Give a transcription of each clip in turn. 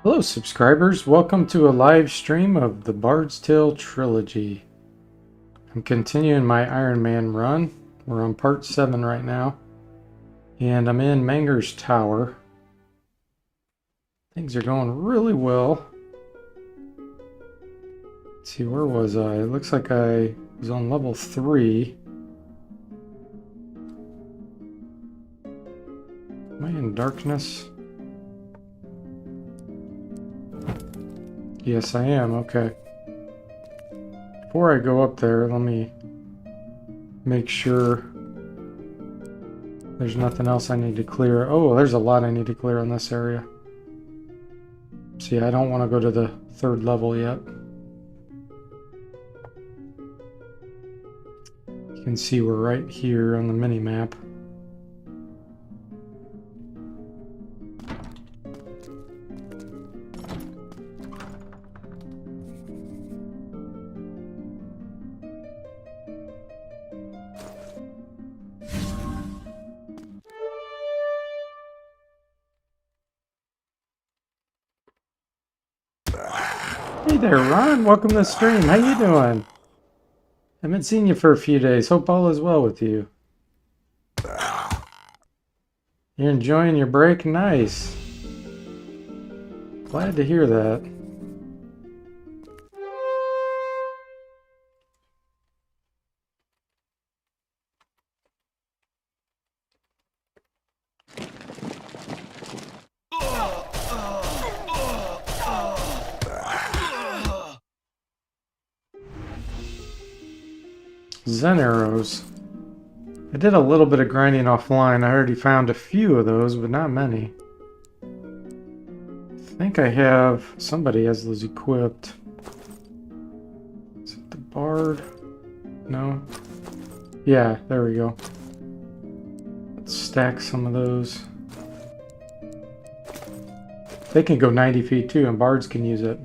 Hello subscribers, welcome to a live stream of the Bard's Tale Trilogy. I'm continuing my Iron Man run. We're on part 7 right now. And I'm in Manger's Tower. Things are going really well. Let's see, where was I? It looks like I was on level 3. Am I in darkness? Yes, I am. Okay. Before I go up there, let me make sure there's nothing else I need to clear. Oh, there's a lot I need to clear in this area. See, I don't want to go to the 3rd level yet. You can see we're right here on the mini-map. Hey there, Ron. Welcome to the stream. How you doing? Haven't seen you for a few days. Hope all is well with you. You're enjoying your break? Nice. Glad to hear that. Zen arrows. I did a little bit of grinding offline. I already found a few of those, but not many. I think I have... Somebody has those equipped. Is it the bard? No? Yeah, there we go. Let's stack some of those. They can go 90 feet too, and bards can use it.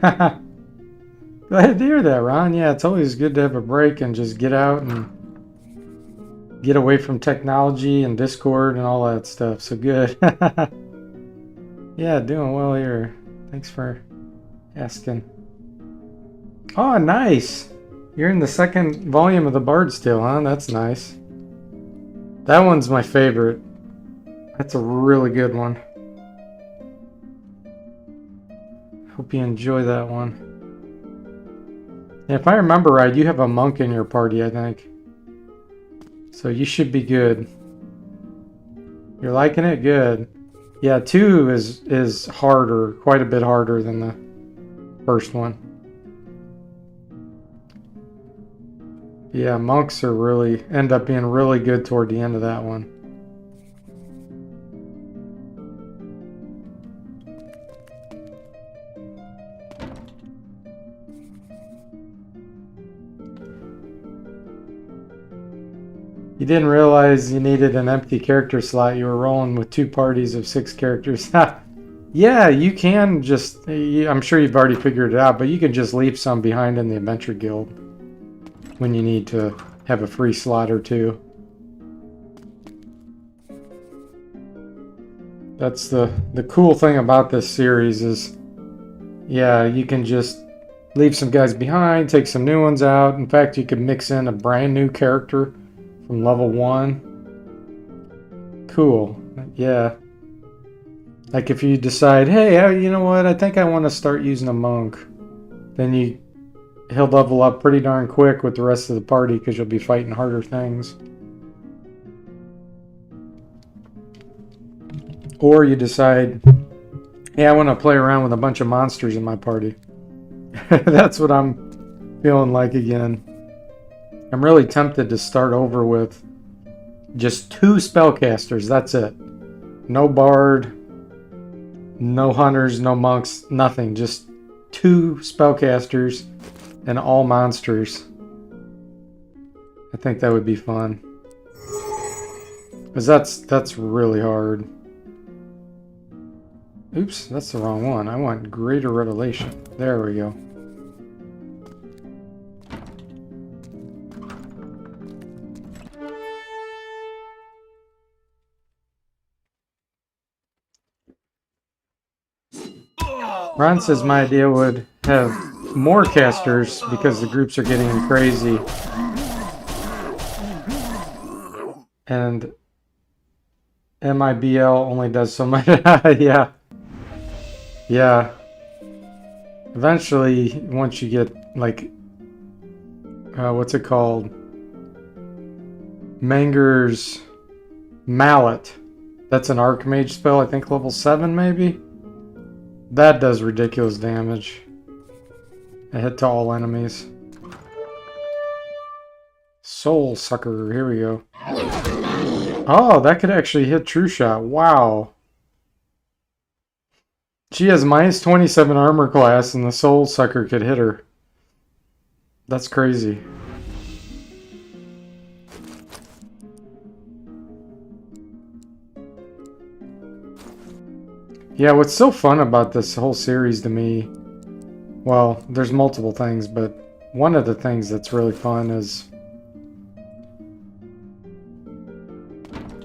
Haha. Glad to hear that, Ron. Yeah, it's always good to have a break and just get out and get away from technology and Discord and all that stuff. So good. Yeah, doing well here. Thanks for asking. Oh, nice. You're in the 2nd volume of the Bard's Tale, huh? That's nice. That one's my favorite. That's a really good one. Hope you enjoy that one. And if I remember right, you have a monk in your party, I think. So you should be good. You're liking it? Good. Yeah, 2 is harder, quite a bit harder than the first one. Yeah, monks are really end up being really good toward the end of that one. You didn't realize you needed an empty character slot. You were rolling with 2 parties of 6 characters. Yeah, you can just... I'm sure you've already figured it out, but you can just leave some behind in the Adventure Guild when you need to have a free slot or 2. That's the cool thing about this series is, yeah, you can just leave some guys behind, take some new ones out. In fact, you could mix in a brand new character from level 1. Cool. Yeah. Like if you decide, hey, you know what, I think I want to start using a monk. Then he'll level up pretty darn quick with the rest of the party because you'll be fighting harder things. Or you decide, hey, I want to play around with a bunch of monsters in my party. That's what I'm feeling like again. I'm really tempted to start over with just 2 spellcasters. That's it. No bard, no hunters, no monks, nothing. Just 2 spellcasters and all monsters. I think that would be fun. Because that's really hard. Oops, that's the wrong one. I want Greater Revelation. There we go. Ron says my idea would have more casters because the groups are getting crazy. And MIBL only does so much. Yeah. Yeah. Eventually, once you get, like, what's it called? Manger's Mallet. That's an Archmage spell, I think level 7 maybe? That does ridiculous damage. A hit to all enemies. Soul Sucker, here we go. Oh, that could actually hit True Shot. Wow. She has minus 27 armor class and the Soul Sucker could hit her. That's crazy. Yeah, what's so fun about this whole series to me, well, there's multiple things, but one of the things that's really fun is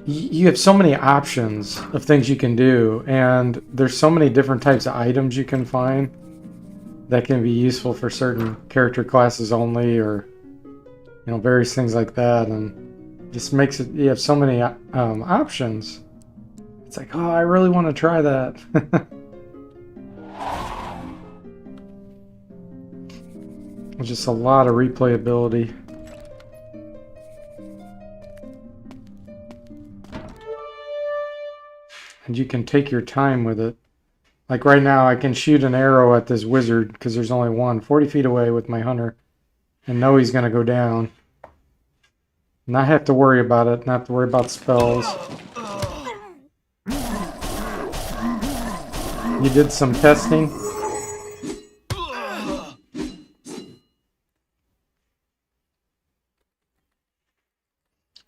you have so many options of things you can do, and there's so many different types of items you can find that can be useful for certain character classes only, or various things like that, and just makes it, you have so many options. It's like, oh, I really want to try that. Just a lot of replayability. And you can take your time with it. Like right now, I can shoot an arrow at this wizard because there's only one 40 feet away with my hunter and know he's going to go down. Not have to worry about it, not have to worry about spells. You did some testing?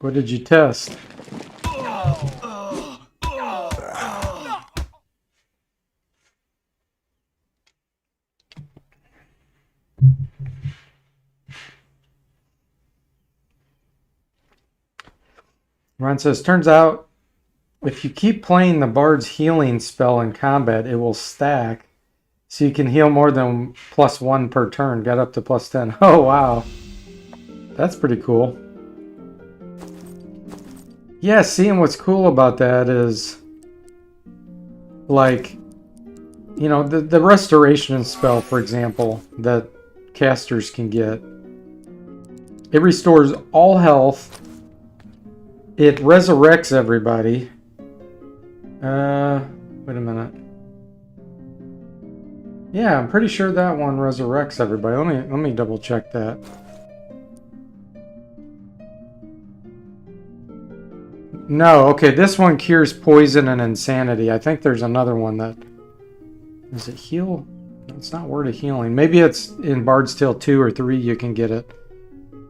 What did you test? Ron says, turns out if you keep playing the Bard's healing spell in combat, it will stack. So you can heal more than +1 per turn. Got up to +10. Oh, wow. That's pretty cool. Yeah, seeing what's cool about that is, like, the restoration spell, for example, that casters can get. It restores all health. It resurrects everybody. Wait a minute. Yeah, I'm pretty sure that one resurrects everybody. Let me double check that. No, okay, this one cures poison and insanity. I think there's another one that... Does it heal? It's not word of healing. Maybe it's in Bard's Tale 2 or 3 you can get it.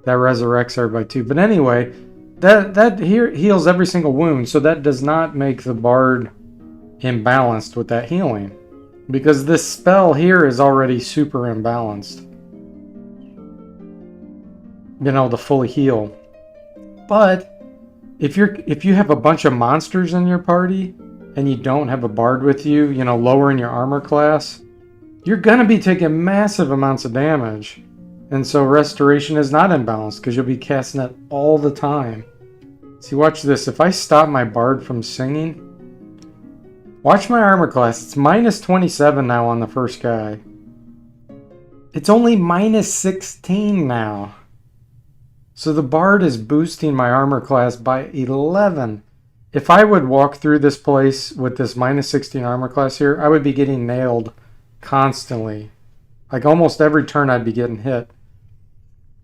That resurrects everybody too. But anyway, that here heals every single wound, so that does not make the Bard imbalanced with that healing. Because this spell here is already super imbalanced. To fully heal. But if you have a bunch of monsters in your party and you don't have a Bard with you, lowering your armor class, you're gonna be taking massive amounts of damage. And so restoration is not imbalanced because you'll be casting it all the time. See, watch this. If I stop my Bard from singing, watch my armor class. It's minus 27 now on the first guy. It's only minus 16 now. So the Bard is boosting my armor class by 11. If I would walk through this place with this minus 16 armor class here, I would be getting nailed constantly. Like almost every turn I'd be getting hit.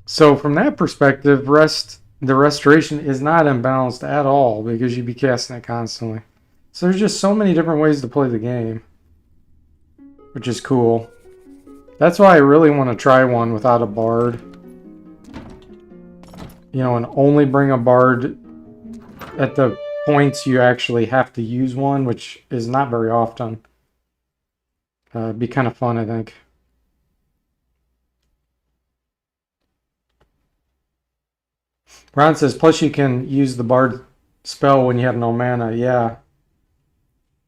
So from that perspective, the restoration is not imbalanced at all because you'd be casting it constantly. So there's just so many different ways to play the game, which is cool. That's why I really want to try one without a Bard. And only bring a Bard at the points you actually have to use one, which is not very often. It'd be kind of fun, I think. Ron says, plus you can use the Bard spell when you have no mana. Yeah.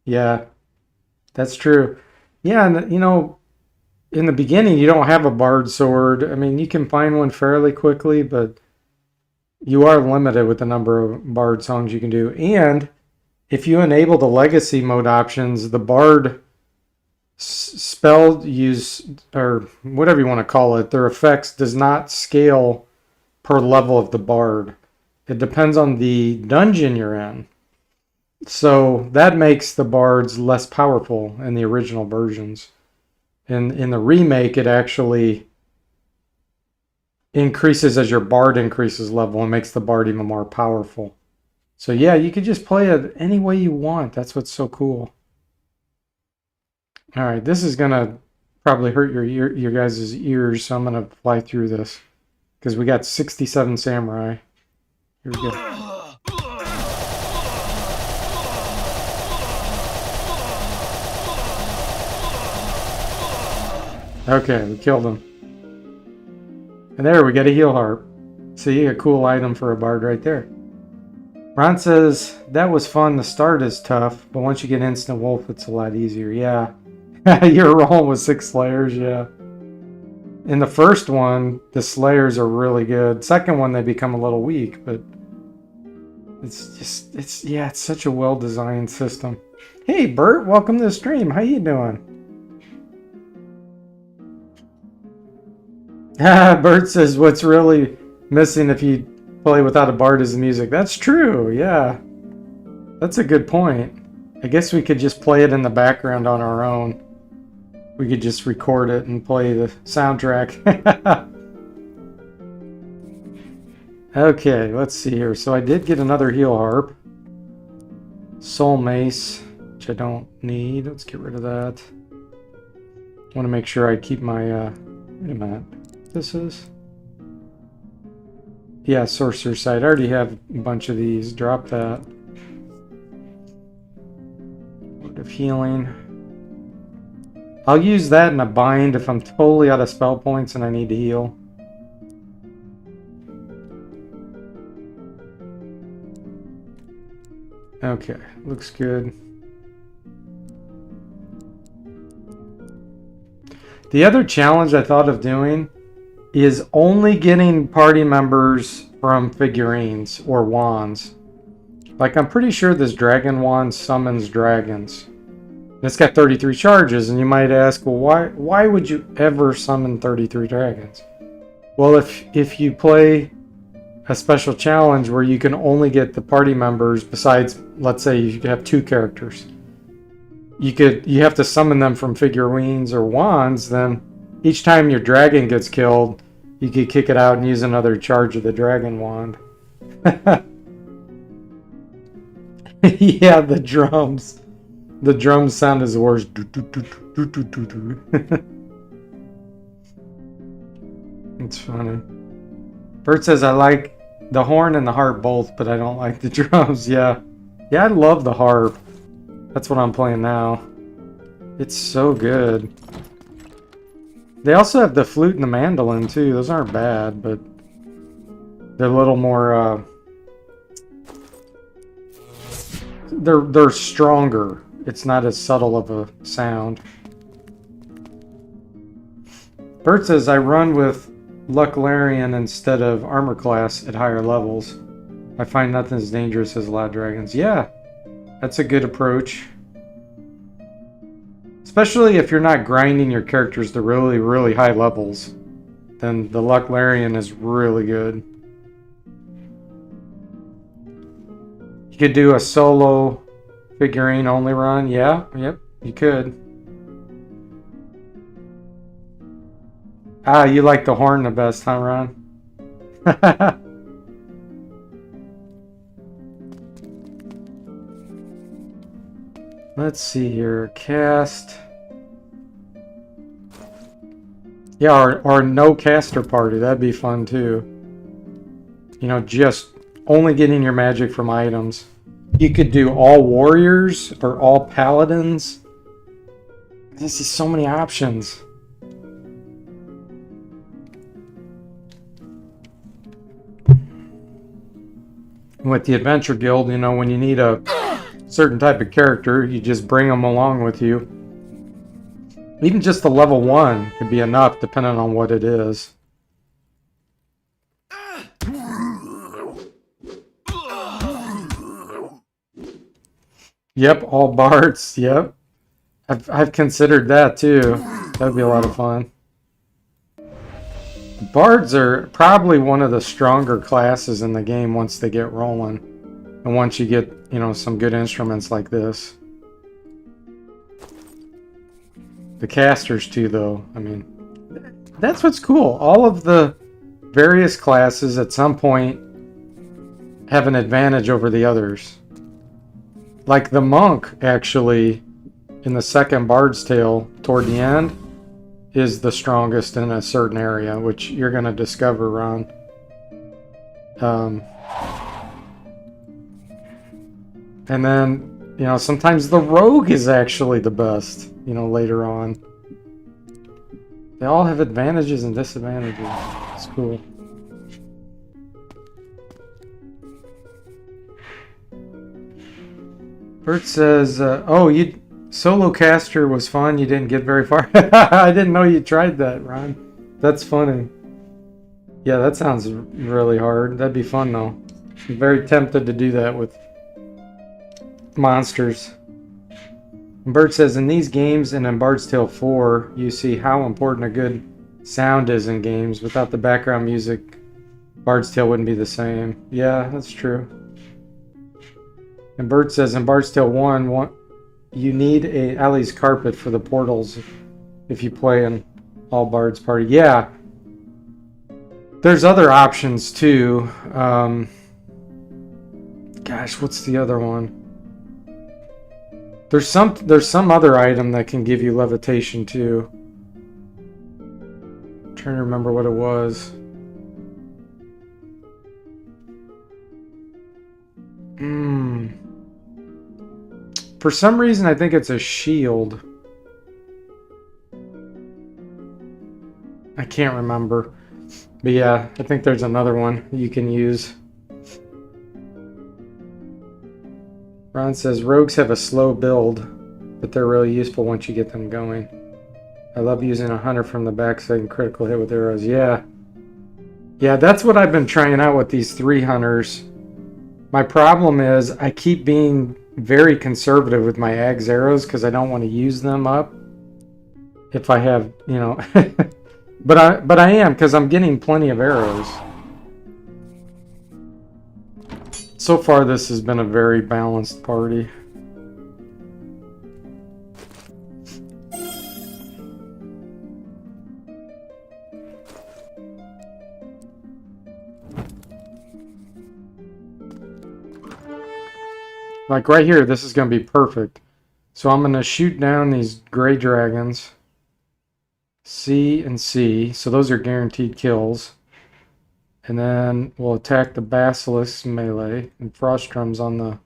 Yeah, that's true. Yeah, and you know, in the beginning, you don't have a bard sword. I mean, you can find one fairly quickly, but you are limited with the number of bard songs you can do. And if you enable the legacy mode options, the bard spell use, or whatever you want to call it, their effects does not scale per level of the bard. It depends on the dungeon you're in. So that makes the bards less powerful in the original versions. In the remake, it actually increases as your bard increases level and makes the bard even more powerful. So yeah, you could just play it any way you want. That's what's so cool. All right, this is gonna probably hurt your guys' ears, so I'm gonna fly through this because we got 67 samurai. Here we go. Okay, we killed him. And there, we got a heal harp. See, a cool item for a bard right there. Ron says, that was fun. The start is tough, but once you get instant wolf, it's a lot easier. Yeah. You're rolling with 6 slayers, yeah. In the first one, the slayers are really good. Second one, they become a little weak, but it's such a well-designed system. Hey, Bert, welcome to the stream. How you doing? Bert says, what's really missing if you play without a bard is the music. That's true, yeah. That's a good point. I guess we could just play it in the background on our own. We could just record it and play the soundtrack. Okay, let's see here. So I did get another heal harp. Soul mace, which I don't need. Let's get rid of that. I want to make sure I keep my... wait a minute. This is... Yeah, Sorcerer's Sight. I already have a bunch of these. Drop that. Word of Healing. I'll use that in a bind if I'm totally out of spell points and I need to heal. Okay, looks good. The other challenge I thought of doing is only getting party members from figurines or wands. Like, I'm pretty sure this dragon wand summons dragons. It's got 33 charges, and you might ask, well, why would you ever summon 33 dragons? Well, if you play a special challenge where you can only get the party members, besides, let's say you have 2 characters, you have to summon them from figurines or wands, then each time your dragon gets killed, you could kick it out and use another charge of the dragon wand. Yeah, the drums. The drums sound as the worst. It's funny. Bert says, I like the horn and the harp both, but I don't like the drums. Yeah. Yeah, I love the harp. That's what I'm playing now. It's so good. They also have the flute and the mandolin too. Those aren't bad, but they're a little more they're stronger. It's not as subtle of a sound. Bert says, I run with Lucklarian instead of armor class at higher levels. I find nothing as dangerous as a lot of dragons. Yeah, that's a good approach. Especially if you're not grinding your characters to really, really high levels. Then the Lucklarian is really good. You could do a solo figurine only run. Yeah, yep, you could. Ah, you like the horn the best, huh, Ron? Let's see here. Cast. Yeah, or no caster party. That'd be fun too. You know, just only getting your magic from items. You could do all warriors or all paladins. This is so many options. With the Adventure Guild, you know, when you need a certain type of character, you just bring them along with you. Even just the level 1 could be enough depending on what it is. Yep, all bards. Yep. I've considered that too. That'd be a lot of fun. Bards are probably one of the stronger classes in the game once they get rolling. And once you get, you know, some good instruments like this. The casters too, though. I mean, that's what's cool. All of the various classes at some point have an advantage over the others. Like the monk, actually, in the second Bard's Tale, toward the end, is the strongest in a certain area, which you're going to discover, Ron. And then, you know, sometimes the rogue is actually the best, you know, later on. They all have advantages and disadvantages. It's cool. Bert says, oh, you solo caster was fun. You didn't get very far. I didn't know you tried that, Ron. That's funny. Yeah, that sounds really hard. That'd be fun, though. I'm very tempted to do that with monsters. And Bert says, in these games and in Bard's Tale 4, you see how important a good sound is in games. Without the background music, Bard's Tale wouldn't be the same. Yeah, that's true. And Bert says, in Bard's Tale 1, you need a Ali's carpet for the portals if you play in all Bard's party. Yeah. There's other options too. Gosh, what's the other one? There's some other item that can give you levitation too. I'm trying to remember what it was. For some reason, I think it's a shield. I can't remember. But yeah, I think there's another one you can use. Ron says, rogues have a slow build, but they're really useful once you get them going. I love using a hunter from the backside and critical hit with arrows. Yeah. Yeah, that's what I've been trying out with these 3 hunters. My problem is I keep being very conservative with my Ag's arrows because I don't want to use them up if I have, you know. but I am, because I'm getting plenty of arrows. So far, this has been a very balanced party. Like right here, this is going to be perfect. So I'm going to shoot down these gray dragons. C and C. So those are guaranteed kills. And then we'll attack the Basilisk melee and Frost Drums on the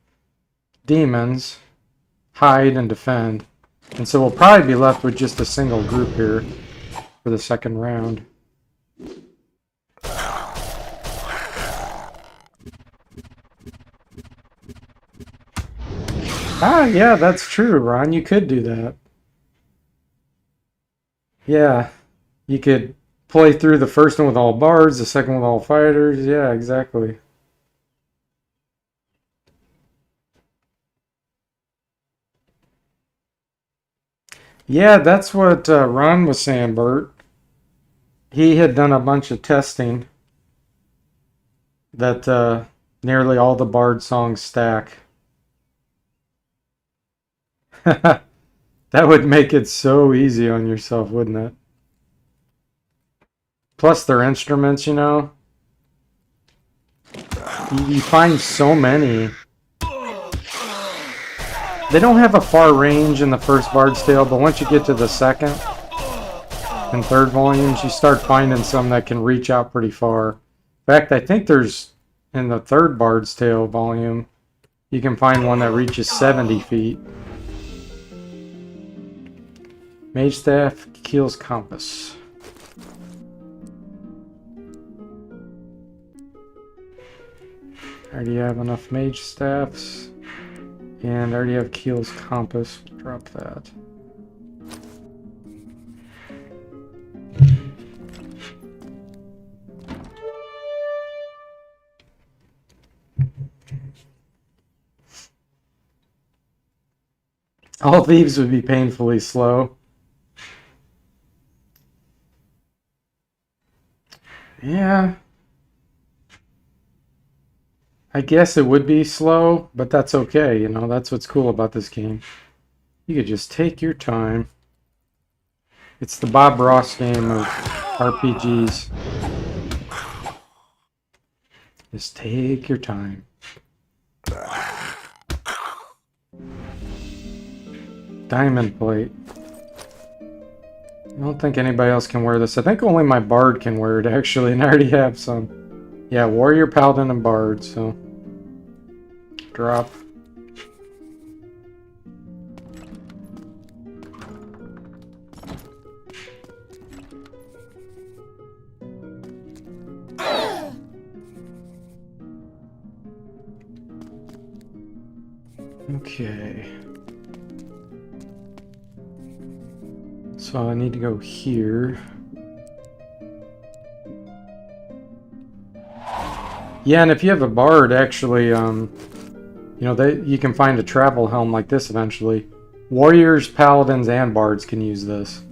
demons. Hide and defend. And so we'll probably be left with just a single group here for the second round. Ah, yeah, that's true, Ron. You could do that. Yeah, you could play through the first one with all bards, the second with all fighters. Yeah, exactly. Yeah, that's what Ron was saying, Bert. He had done a bunch of testing that nearly all the bard songs stack. That would make it so easy on yourself, wouldn't it? Plus their instruments, you know. You find so many. They don't have a far range in the first Bard's Tale, but once you get to the second and third volumes, you start finding some that can reach out pretty far. In fact, I think there's, in the third Bard's Tale volume, you can find one that reaches 70 feet. Mage Staff, Keel's Compass. I already have enough Mage Staffs. And I already have Keel's Compass. We'll drop that. All thieves would be painfully slow. Yeah. I guess it would be slow, but that's okay. You know, that's what's cool about this game. You could just take your time. It's the Bob Ross game of RPGs. Just take your time. Diamond plate. I don't think anybody else can wear this. I think only my bard can wear it, actually, and I already have some. Yeah, warrior, paladin, and bard, so... Drop. Okay. So I need to go here. Yeah, and if you have a bard, actually, you know, you can find a travel helm like this eventually. Warriors, paladins, and bards can use this.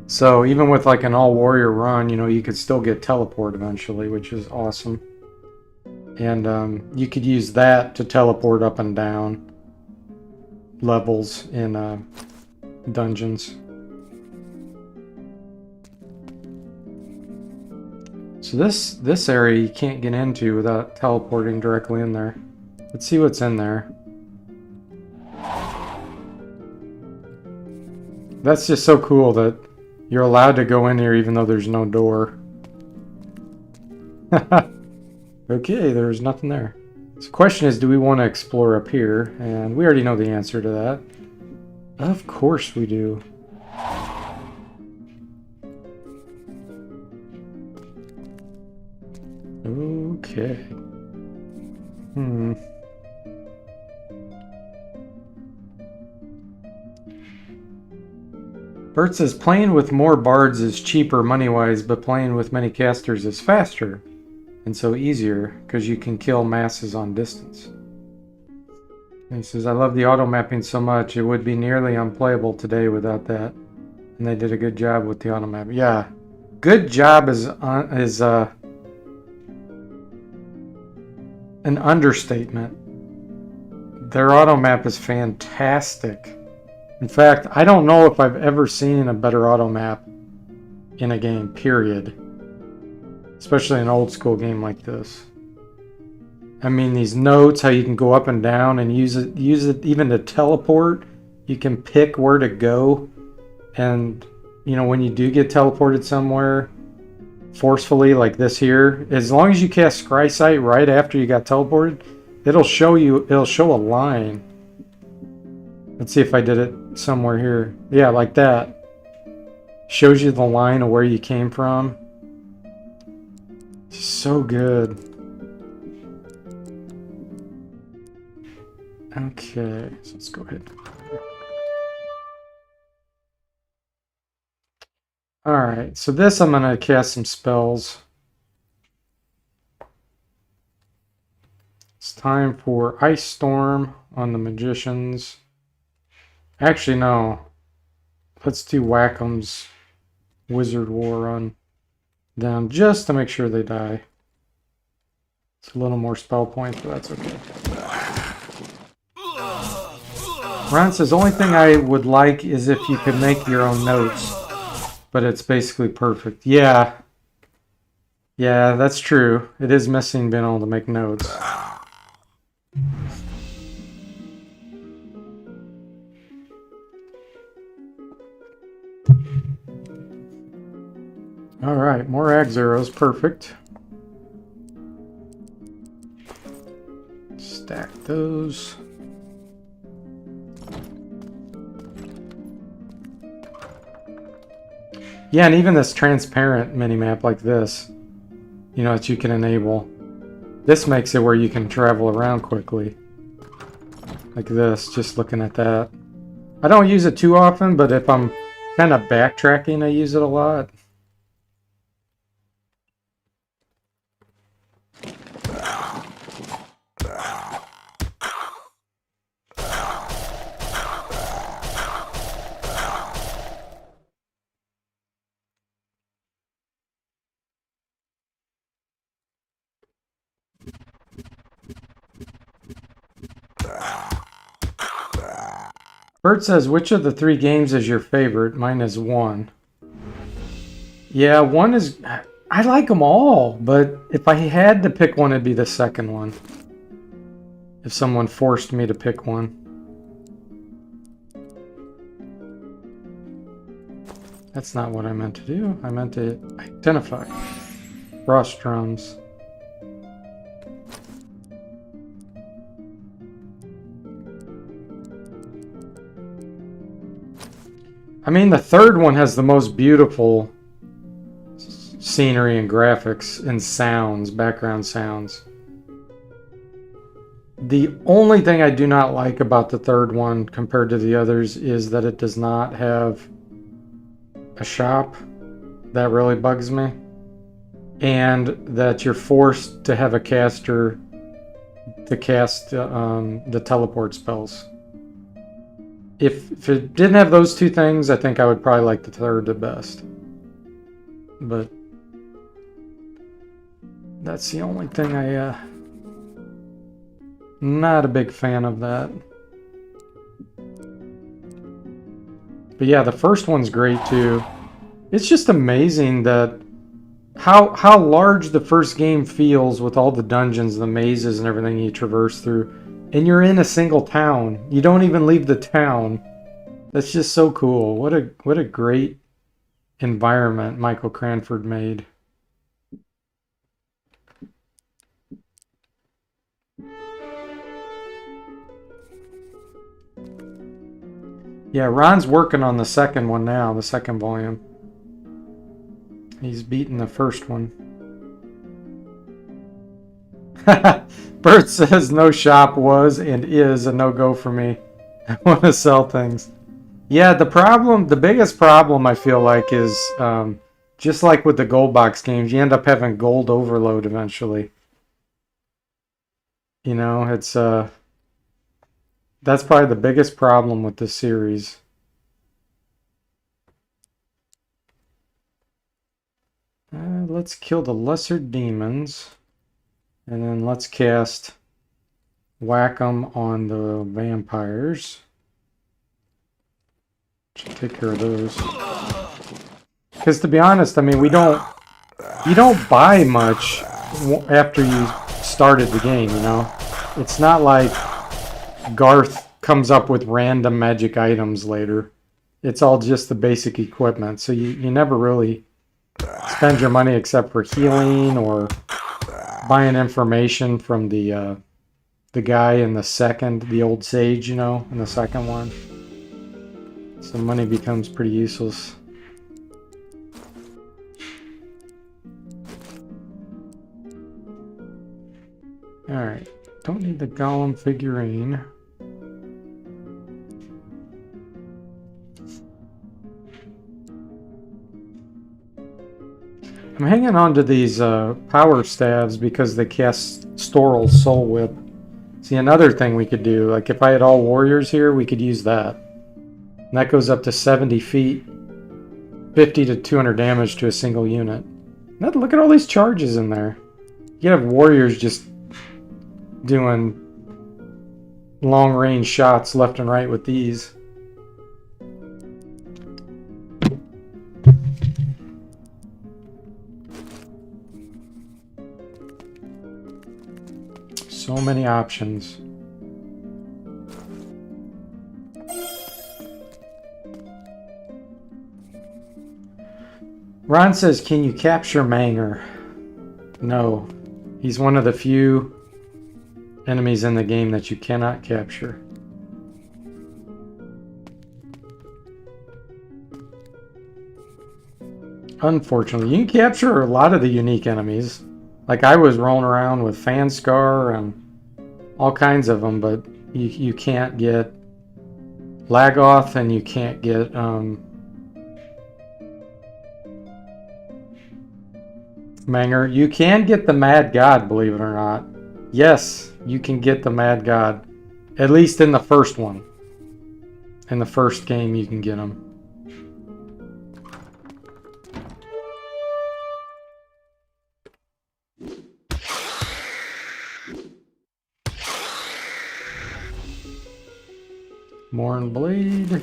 So even with like an all-warrior run, you know, you could still get teleport eventually, which is awesome. And you could use that to teleport up and down levels in dungeons. So this area you can't get into without teleporting directly in there. Let's see what's in there. That's just so cool that you're allowed to go in here even though there's no door. Okay, there's nothing there. So the question is, do we want to explore up here? And we already know the answer to that. Of course we do. Okay. Bert says, playing with more bards is cheaper money-wise, but playing with many casters is faster. And so easier, because you can kill masses on distance. And he says, I love the auto mapping so much, it would be nearly unplayable today without that. And they did a good job with the auto map. Yeah, good job is an understatement. Their auto map is fantastic. In fact, I don't know if I've ever seen a better auto map in a game, period. Especially an old school game like this. I mean, these notes, how you can go up and down and use it even to teleport. You can pick where to go. And, you know, when you do get teleported somewhere forcefully like this here, as long as you cast Scry Sight right after you got teleported, it'll show a line. Let's see if I did it somewhere here. Yeah, like that. Shows you the line of where you came from. It's so good. Okay, so let's go ahead. Alright, so this I'm going to cast some spells. It's time for Ice Storm on the Magicians. Actually, no. Let's do Whack'em's Wizard War on them just to make sure they die. It's a little more spell points, but that's okay. Ron says, only thing I would like is if you could make your own notes. But it's basically perfect. Yeah. Yeah, that's true. It is missing being able to make notes. Alright, more Axe Arrows. Perfect. Stack those. Yeah, and even this transparent minimap like this, you know, that you can enable. This makes it where you can travel around quickly. Like this, just looking at that. I don't use it too often, but if I'm kind of backtracking, I use it a lot. Bert says, which of the 3 games is your favorite? Mine is 1. Yeah, 1 is... I like them all, but if I had to pick one, it'd be the second one. If someone forced me to pick one. That's not what I meant to do. I meant to identify. Frost drums. I mean, the third one has the most beautiful scenery and graphics and sounds, background sounds. The only thing I do not like about the third one compared to the others is that it does not have a shop. That really bugs me. And that you're forced to have a caster to cast the teleport spells. If it didn't have those 2 things, I think I would probably like the third the best. But that's the only thing not a big fan of that. But yeah, the first one's great too. It's just amazing that how large the first game feels with all the dungeons, the mazes, and everything you traverse through. And you're in a single town. You don't even leave the town. That's just so cool. What a great environment Michael Cranford made. Yeah, Ron's working on the second one now, the second volume. He's beaten the first one. Bert says no shop was and is a no-go for me. I want to sell things. Yeah, the biggest problem I feel like is just like with the gold box games, you end up having gold overload eventually. You know, it's that's probably the biggest problem with this series. Let's kill the lesser demons. And then let's cast Whack 'em on the vampires. Should take care of those. Because to be honest, I mean, you don't buy much after you started the game, you know? It's not like Garth comes up with random magic items later. It's all just the basic equipment. So you never really spend your money except for healing or buying information from the guy in the old sage, you know, in the second one. So money becomes pretty useless. Alright, don't need the golem figurine. I'm hanging on to these power staves because they cast Storal's Soul Whip. See, another thing we could do, like if I had all warriors here, we could use that. And that goes up to 70 feet, 50 to 200 damage to a single unit. Now, look at all these charges in there. You could have warriors just doing long-range shots left and right with these. So many options. Ron says, can you capture Manger? No. He's one of the few enemies in the game that you cannot capture. Unfortunately, you can capture a lot of the unique enemies. Like I was rolling around with Fanscar and all kinds of them, but you can't get Lagoth and you can't get Manger. You can get the Mad God, believe it or not. Yes, you can get the Mad God. At least in the first one. In the first game you can get him. Morn Blade.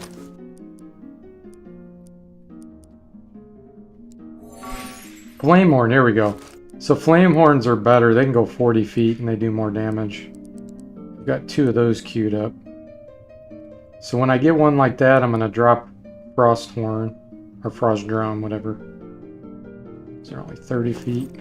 Flame Horn, here we go. So Flame Horns are better. They can go 40 feet and they do more damage. I've got 2 of those queued up. So when I get one like that, I'm going to drop Frost Horn. Or Frost Drum, whatever. So they're only 30 feet.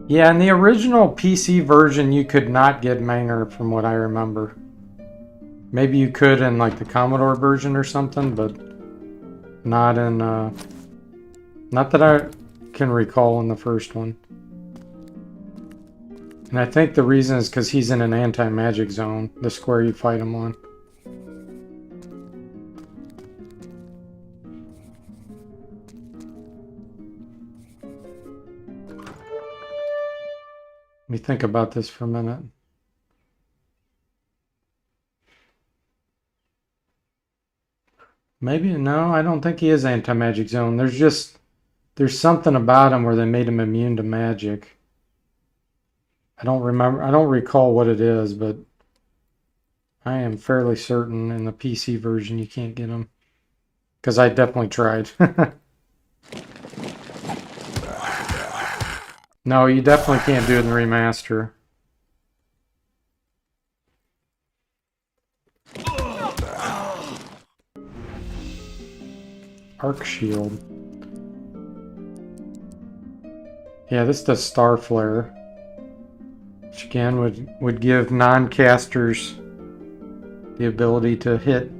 Yeah, in the original PC version, you could not get Manger from what I remember. Maybe you could in like the Commodore version or something, but not in, not that I can recall in the first one. And I think the reason is because he's in an anti-magic zone, the square you fight him on. Let me think about this for a minute. Maybe, no, I don't think he is anti-magic zone. There's something about him where they made him immune to magic. I don't recall what it is, but I am fairly certain in the PC version you can't get him. Because I definitely tried. No, you definitely can't do it in the remaster. Arc Shield. Yeah, this does Star Flare. Which again would give non-casters the ability to hit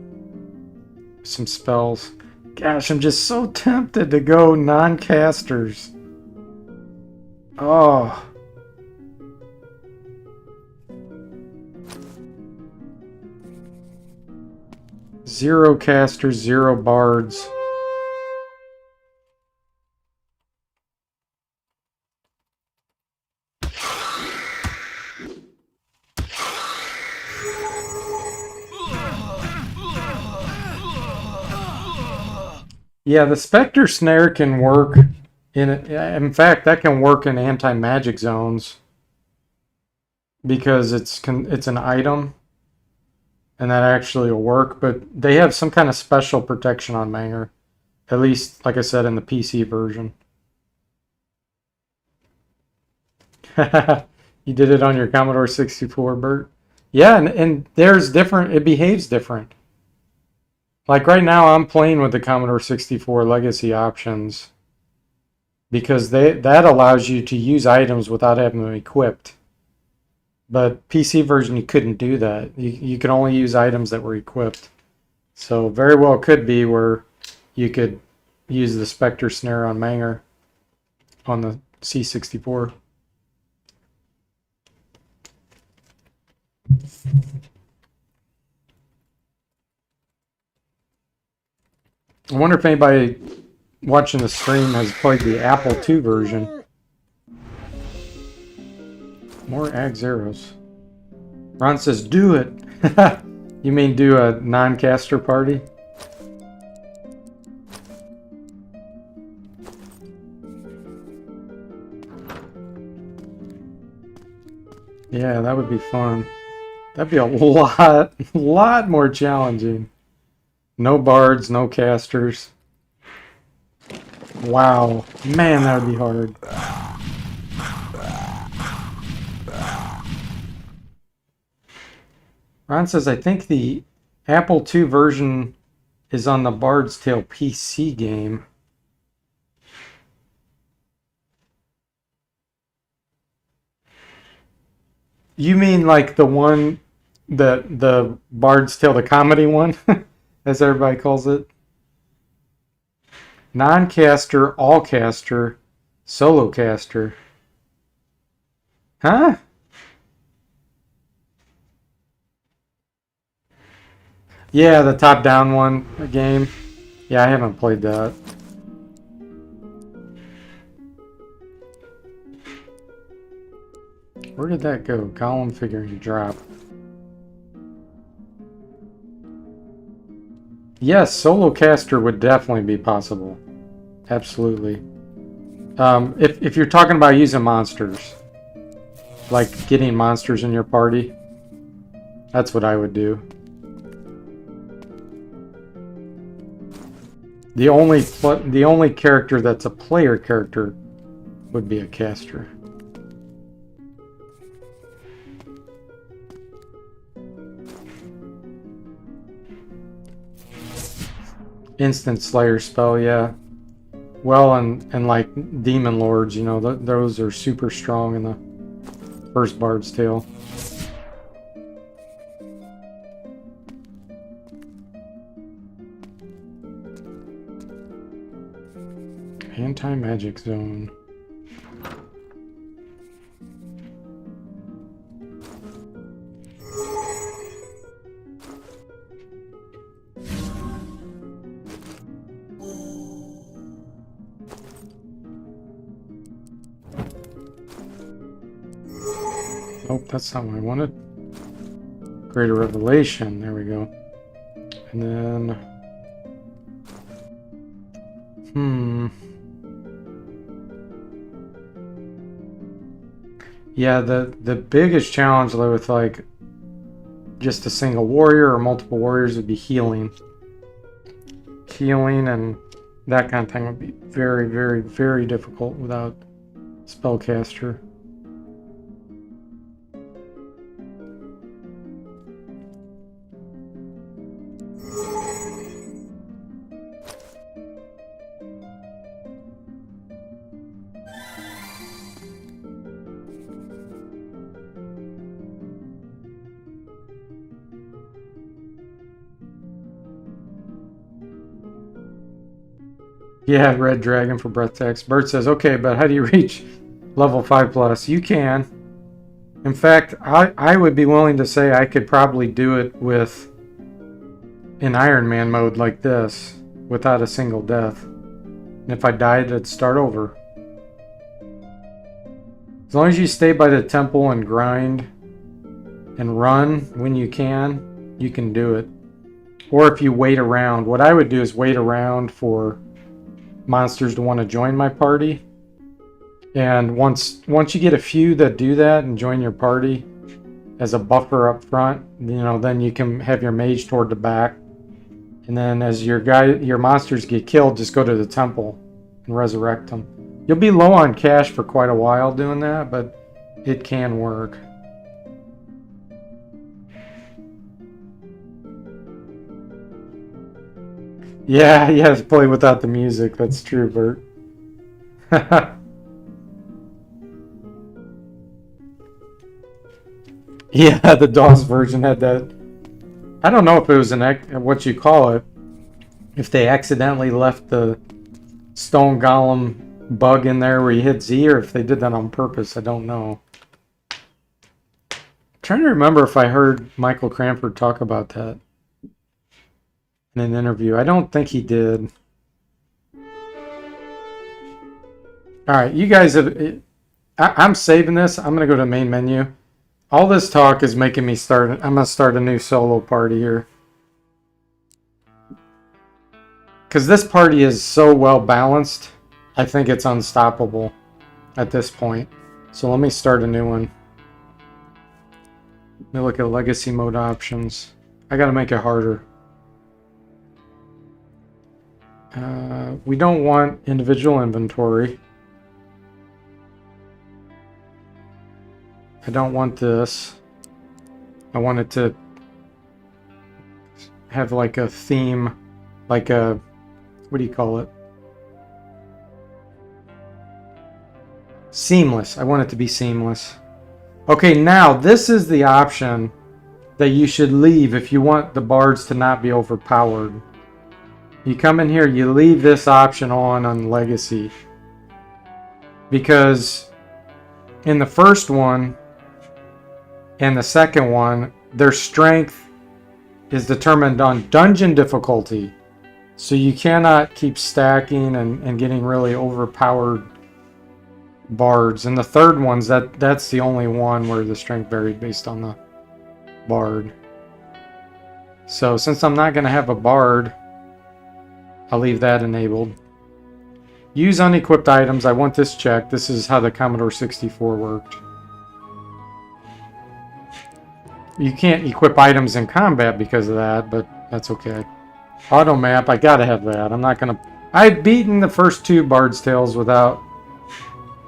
some spells. Gosh, I'm just so tempted to go non-casters. Oh. Zero casters, 0 bards. Yeah, the Spectre Snare can work in fact, that can work in anti-magic zones because it's an item, and that actually will work. But they have some kind of special protection on Manger, at least, like I said, in the PC version. You did it on your Commodore 64, Bert? Yeah, and there's different. It behaves different. Like right now, I'm playing with the Commodore 64 Legacy options. Because that allows you to use items without having them equipped. But PC version, you couldn't do that. You could only use items that were equipped. So very well could be where you could use the Spectre Snare on Manger on the C64. I wonder if anybody watching the stream has played the Apple II version. More Ag Zeros. Ron says, do it. You mean do a non-caster party? Yeah, that would be fun. That'd be a lot more challenging. No bards, no casters. Wow, man, that would be hard. Ron says, I think the Apple II version is on the Bard's Tale PC game. You mean like the one, the Bard's Tale, the comedy one, as everybody calls it? Non-caster, all-caster, solo-caster. Huh? Yeah, the top-down one game. Yeah, I haven't played that. Where did that go? Column figuring drop. Yes, solo caster would definitely be possible. Absolutely. If you're talking about using monsters, like getting monsters in your party, that's what I would do. The only character that's a player character would be a caster. Instant Slayer spell, yeah. Well, and like Demon Lords, you know, those are super strong in the first Bard's Tale. Anti-magic zone. Nope, that's not what I wanted. Greater Revelation, there we go. And then... Yeah, the biggest challenge though with like just a single warrior or multiple warriors would be healing. Healing and that kind of thing would be very, very, very difficult without spellcaster. Yeah, Red Dragon for Breath Text. Bert says, okay, but how do you reach level 5+? You can. In fact, I would be willing to say I could probably do it with in Iron Man mode like this without a single death. And if I died, I'd start over. As long as you stay by the temple and grind and run when you can do it. Or if you wait around. What I would do is wait around for monsters to want to join my party, and once you get a few that do that and join your party as a buffer up front, you know, then you can have your mage toward the back, and then as your monsters get killed, just go to the temple and resurrect them. You'll be low on cash for quite a while doing that, but it can work. Yeah, you have to play without the music. That's true, Bert. Yeah, the DOS version had that. I don't know if it was what you call it. If they accidentally left the stone golem bug in there where you hit Z, or if they did that on purpose, I don't know. I'm trying to remember if I heard Michael Cranford talk about that in an interview. I don't think he did. Alright, you guys have... I'm saving this. I'm going to go to the main menu. All this talk is making me start... I'm going to start a new solo party here. Because this party is so well balanced, I think it's unstoppable at this point. So let me start a new one. Let me look at legacy mode options. I got to make it harder. We don't want individual inventory. I don't want this. I want it to have like a theme, like a, what do you call it? Seamless. I want it to be seamless. Okay, now this is the option that you should leave if you want the bards to not be overpowered. You come in here, you leave this option on Legacy. Because in the first one and the second one, their strength is determined on dungeon difficulty. So you cannot keep stacking and getting really overpowered bards. And the third one's that's the only one where the strength varied based on the bard. So since I'm not going to have a bard, I'll leave that enabled. Use unequipped items. I want this checked. This is how the Commodore 64 worked. You can't equip items in combat because of that, but that's okay. Auto map, I gotta have that. I'm not gonna... I've beaten the first two Bard's Tales without...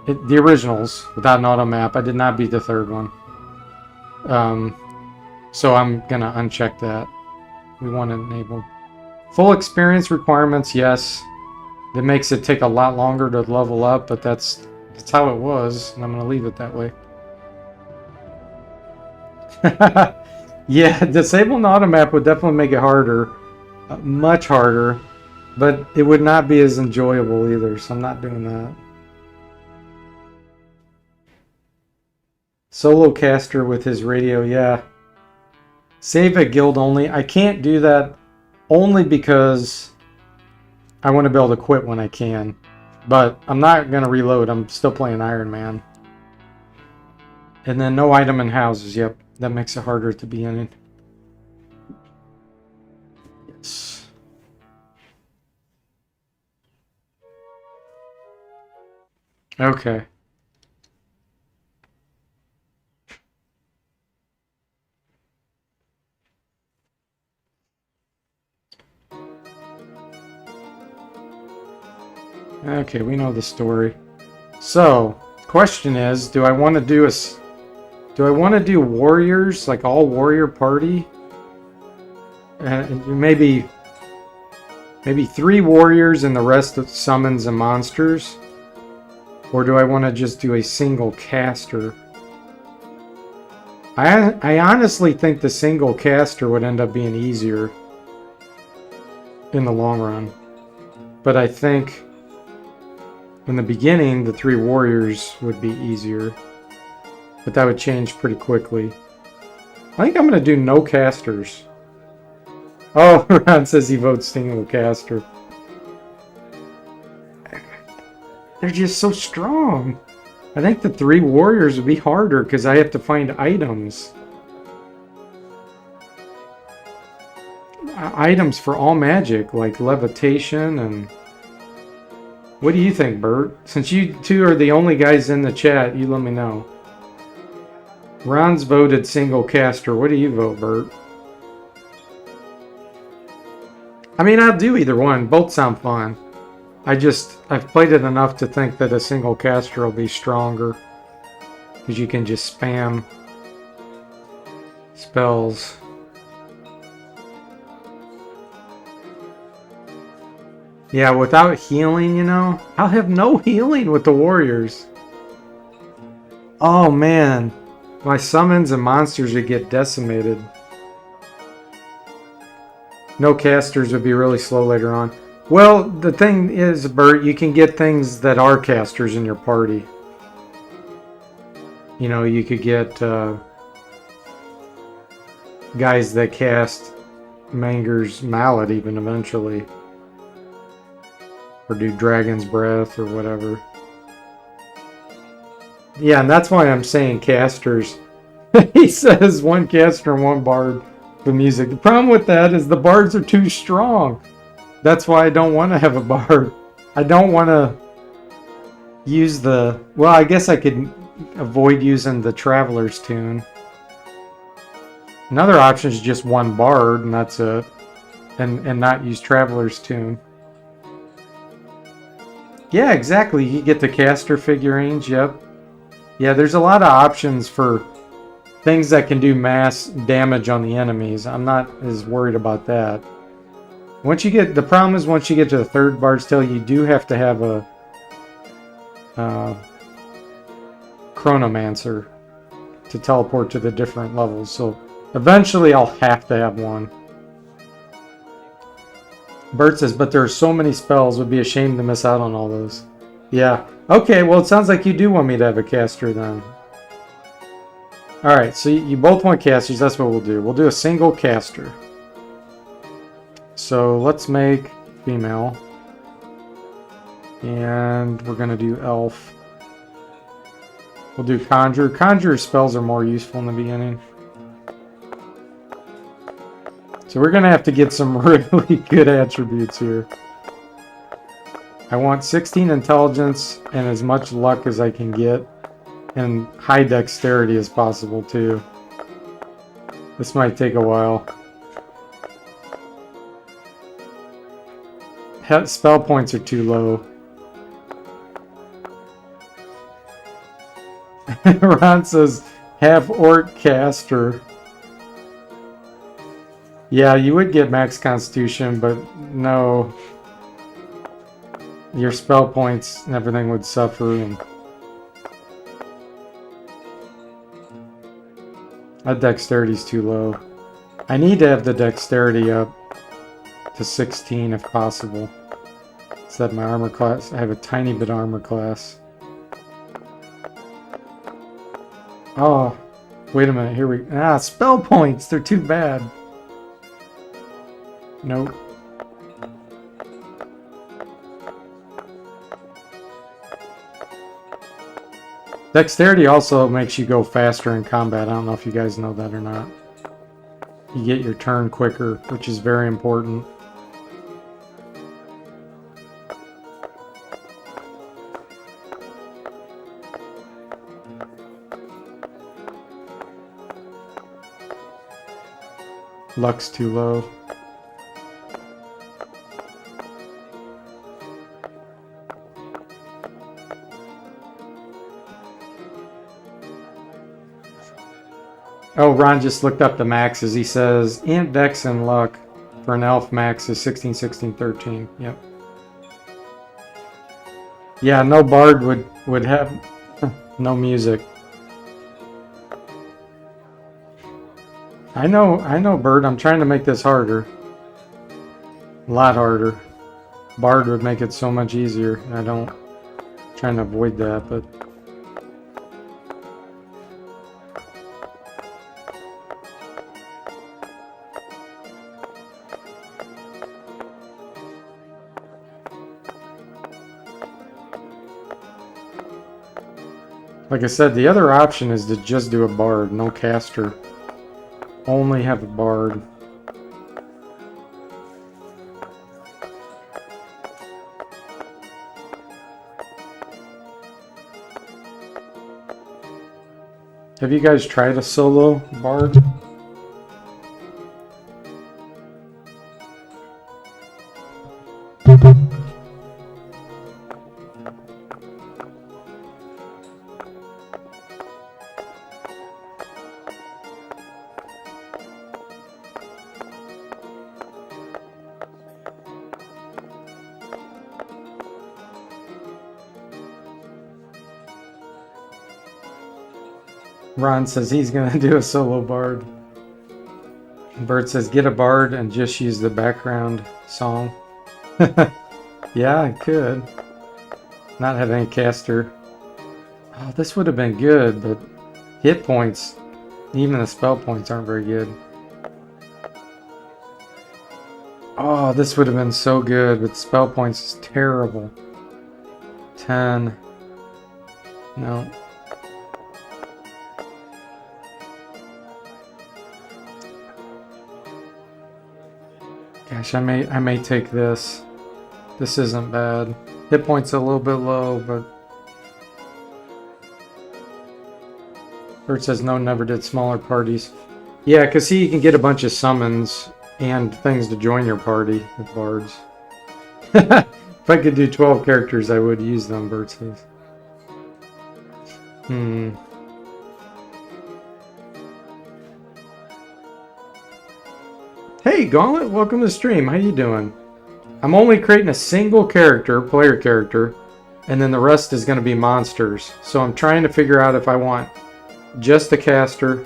the originals, without an auto map. I did not beat the third one. So I'm gonna uncheck that. We want it enabled. Full experience requirements, yes. That makes it take a lot longer to level up, but that's how it was, and I'm gonna leave it that way. Yeah, disabling the auto map would definitely make it harder. Much harder. But it would not be as enjoyable either, so I'm not doing that. Solo caster with his radio, yeah. Save at guild only. I can't do that only because I want to be able to quit when I can. But I'm not going to reload. I'm still playing Iron Man. And then no item in houses. Yep, that makes it harder at the beginning. Yes. Okay. Okay, we know the story. So, question is, do I want to do warriors, like all warrior party? And maybe 3 warriors and the rest of summons and monsters? Or do I want to just do a single caster? I honestly think the single caster would end up being easier in the long run. But I think in the beginning, the 3 warriors would be easier. But that would change pretty quickly. I think I'm going to do no casters. Oh, Ron says he votes single caster. They're just so strong. I think the 3 warriors would be harder because I have to find items. Items for all magic, like levitation and... What do you think, Bert? Since you two are the only guys in the chat, you let me know. Ron's voted single caster. What do you vote, Bert? I mean, I'll do either one. Both sound fun. I've played it enough to think that a single caster will be stronger. Because you can just spam spells. Yeah, without healing, you know? I'll have no healing with the warriors. Oh, man. My summons and monsters would get decimated. No casters would be really slow later on. Well, the thing is, Bert, you can get things that are casters in your party. You know, you could get guys that cast Manger's Mallet even eventually. Or do Dragon's Breath or whatever. Yeah, and that's why I'm saying casters. He says 1 caster and 1 bard for music. The problem with that is the bards are too strong. That's why I don't want to have a bard. I don't want to use the... Well, I guess I could avoid using the Traveler's Tune. Another option is just 1 bard, and that's it. And not use Traveler's Tune. Yeah, exactly. You get the caster figurines, yep. Yeah, there's a lot of options for things that can do mass damage on the enemies. I'm not as worried about that. The problem is once you get to the 3rd Bard's Tale, you do have to have a Chronomancer to teleport to the different levels. So eventually I'll have to have one. Bert says, but there are so many spells, it would be a shame to miss out on all those. Yeah. Okay, well, it sounds like you do want me to have a caster then. Alright, so you both want casters. That's what we'll do. We'll do a single caster. So let's make female. And we're going to do elf. We'll do Conjure. Conjure spells are more useful in the beginning. So we're going to have to get some really good attributes here. I want 16 intelligence and as much luck as I can get. And high dexterity as possible too. This might take a while. Spell points are too low. Ron says, half orc caster. Yeah, you would get max constitution, but no. Your spell points and everything would suffer. And that dexterity is too low. I need to have the dexterity up to 16 if possible. So that my armor class, I have a tiny bit of armor class. Oh, wait a minute, here we... spell points! They're too bad. Nope. Dexterity also makes you go faster in combat. I don't know if you guys know that or not. You get your turn quicker, which is very important. Luck's too low. Oh, Ron just looked up the maxes. He says Int, Dex, and Luck for an elf max is 16, 16, 13. Yep. Yeah, no bard would have no music. I know, Bird. I'm trying to make this harder. A lot harder. Bard would make it so much easier. I'm trying to avoid that, but... Like I said, the other option is to just do a bard, no caster. Only have a bard. Have you guys tried a solo bard? Ron says he's gonna do a solo bard. Bert says get a bard and just use the background song. Yeah, I could. Not have any caster. Oh, this would have been good, but hit points, even the spell points aren't very good. Oh, this would have been so good, but spell points is terrible. 10. No. Gosh, I may take this. This isn't bad. Hit points a little bit low, but Bert says no, never did smaller parties. Yeah, because see, you can get a bunch of summons and things to join your party with bards. If I could do 12 characters, I would use them, Bert says. Hey, Gauntlet, welcome to the stream. How you doing? I'm only creating a single character, player character, and then the rest is going to be monsters. So I'm trying to figure out if I want just a caster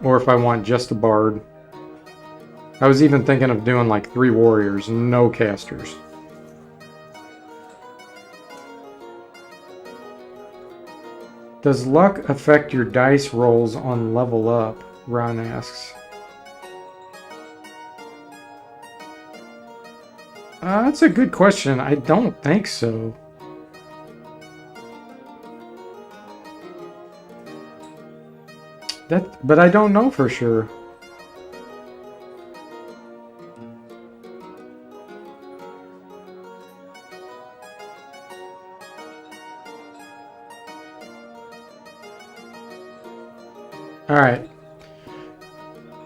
or if I want just a bard. I was even thinking of doing like 3 warriors, no casters. Does luck affect your dice rolls on level up? Ron asks. That's a good question. I don't think so. But I don't know for sure. All right.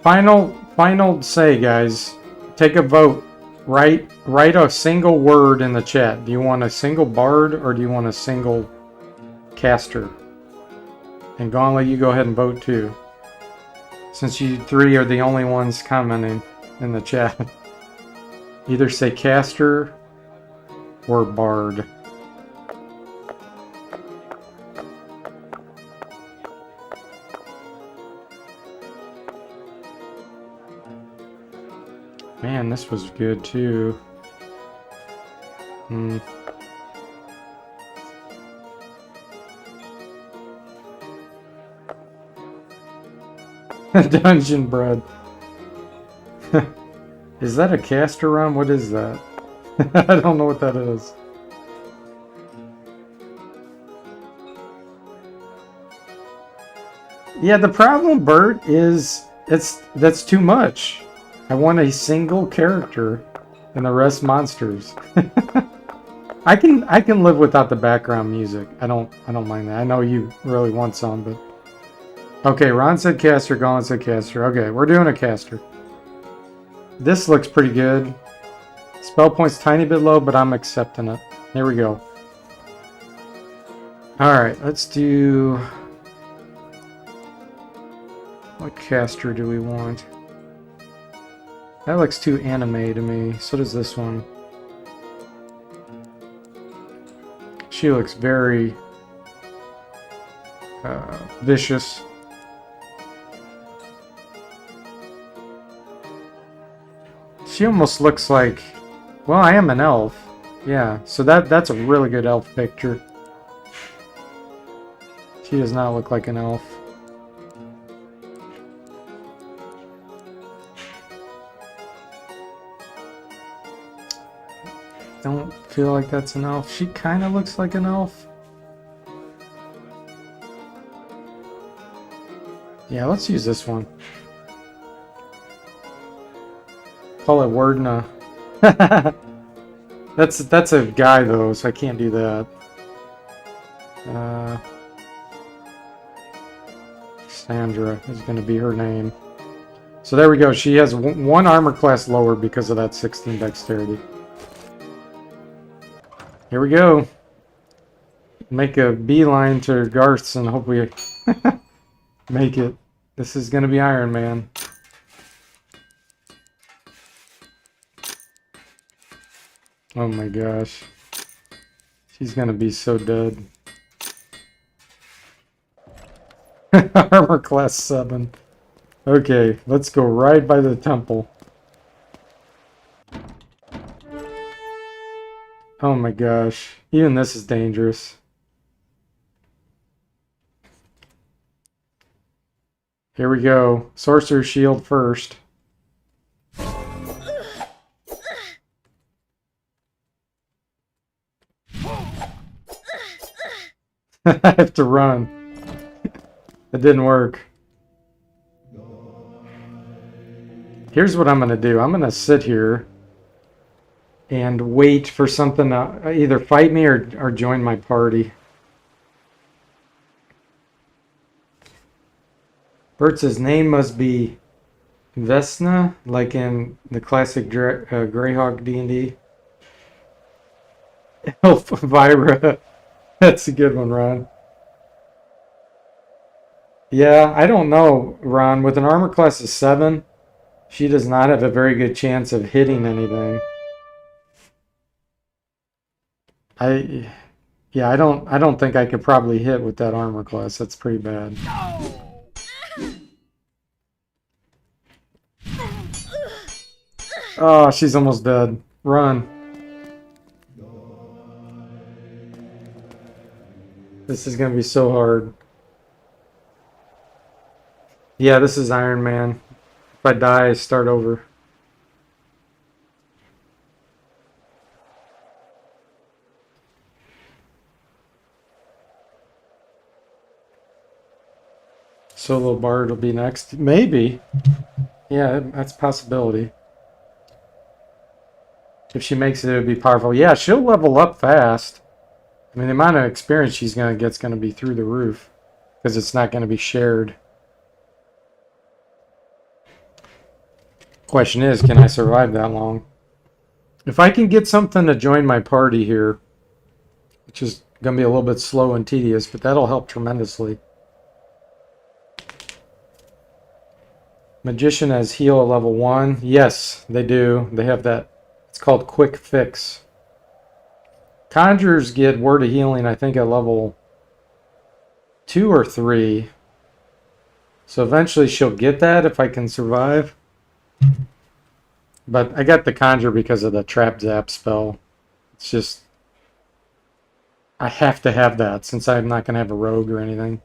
Final say, guys. Take a vote. Write a single word in the chat. Do you want a single bard or do you want a single caster? And Gauntlet, you go ahead and vote too. Since you three are the only ones commenting in the chat. Either say caster or bard. Man, this was good too. Dungeon bread. Is that a caster run? What is that? I don't know what that is. Yeah, the problem, Bert, is that's too much. I want a single character and the rest monsters. I can live without the background music. I don't mind that. I know you really want some, but okay, Ron said caster, Gauntlet said caster. Okay, we're doing a caster. This looks pretty good. Spell point's tiny bit low, but I'm accepting it. Here we go. Alright, let's do... What caster do we want? That looks too anime to me. So does this one. She looks very... vicious. She almost looks like... Well, I am an elf. Yeah, so that's a really good elf picture. She does not look like an elf. Don't feel like that's an elf. She kind of looks like an elf. Yeah, let's use this one. Call it Wordna. That's a guy though, so I can't do that. Sandra is going to be her name. So there we go. She has one armor class lower because of that 16 dexterity. Here we go. Make a beeline to Garth's and hope we make it. This is going to be Iron Man. Oh my gosh. She's going to be so dead. Armor class 7. Okay, let's go right by the temple. Oh my gosh. Even this is dangerous. Here we go. Sorcerer's Shield first. I have to run. It didn't work. Here's what I'm going to do. I'm going to sit here and wait for something to either fight me or join my party. Bert says name must be Vesna, like in the classic Greyhawk D&D. Elvira. That's a good one, Ron. Yeah, I don't know, Ron. With an armor class of 7, she does not have a very good chance of hitting anything. Yeah, I don't think I could probably hit with that armor class. That's pretty bad. Oh, she's almost dead. Run. This is gonna be so hard. Yeah, this is Iron Man. If I die, I start over. Solo Bard will be next. Maybe. Yeah, that's a possibility. If she makes it, it would be powerful. Yeah, she'll level up fast. I mean, the amount of experience she's going to get is going to be through the roof. Because it's not going to be shared. Question is, can I survive that long? If I can get something to join my party here, which is going to be a little bit slow and tedious, but that'll help tremendously. Magician has heal at level 1. Yes, they do. They have that. It's called Quick Fix. Conjurers get Word of Healing, I think, at level 2 or 3. So eventually she'll get that if I can survive. But I got the Conjure because of the Trap Zap spell. It's just... I have to have that since I'm not going to have a rogue or anything.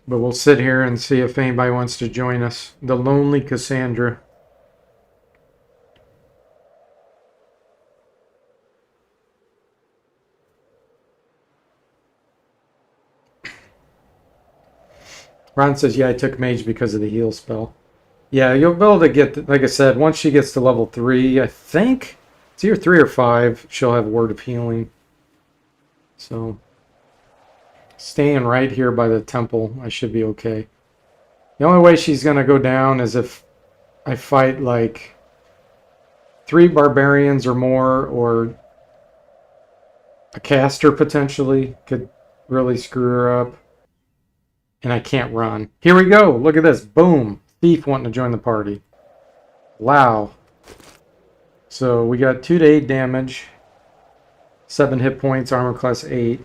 But we'll sit here and see if anybody wants to join us. The Lonely Cassandra. Ron says, yeah, I took mage because of the heal spell. Yeah, you'll be able to get, like I said, once she gets to level 3, I think it's either 3 or 5, she'll have Word of Healing. So, staying right here by the temple, I should be okay. The only way she's going to go down is if I fight like 3 barbarians or more, or a caster potentially could really screw her up. And I can't run. Here we go. Look at this. Boom. Thief wanting to join the party. Wow. So we got 2 to 8 damage. 7 hit points. Armor class 8.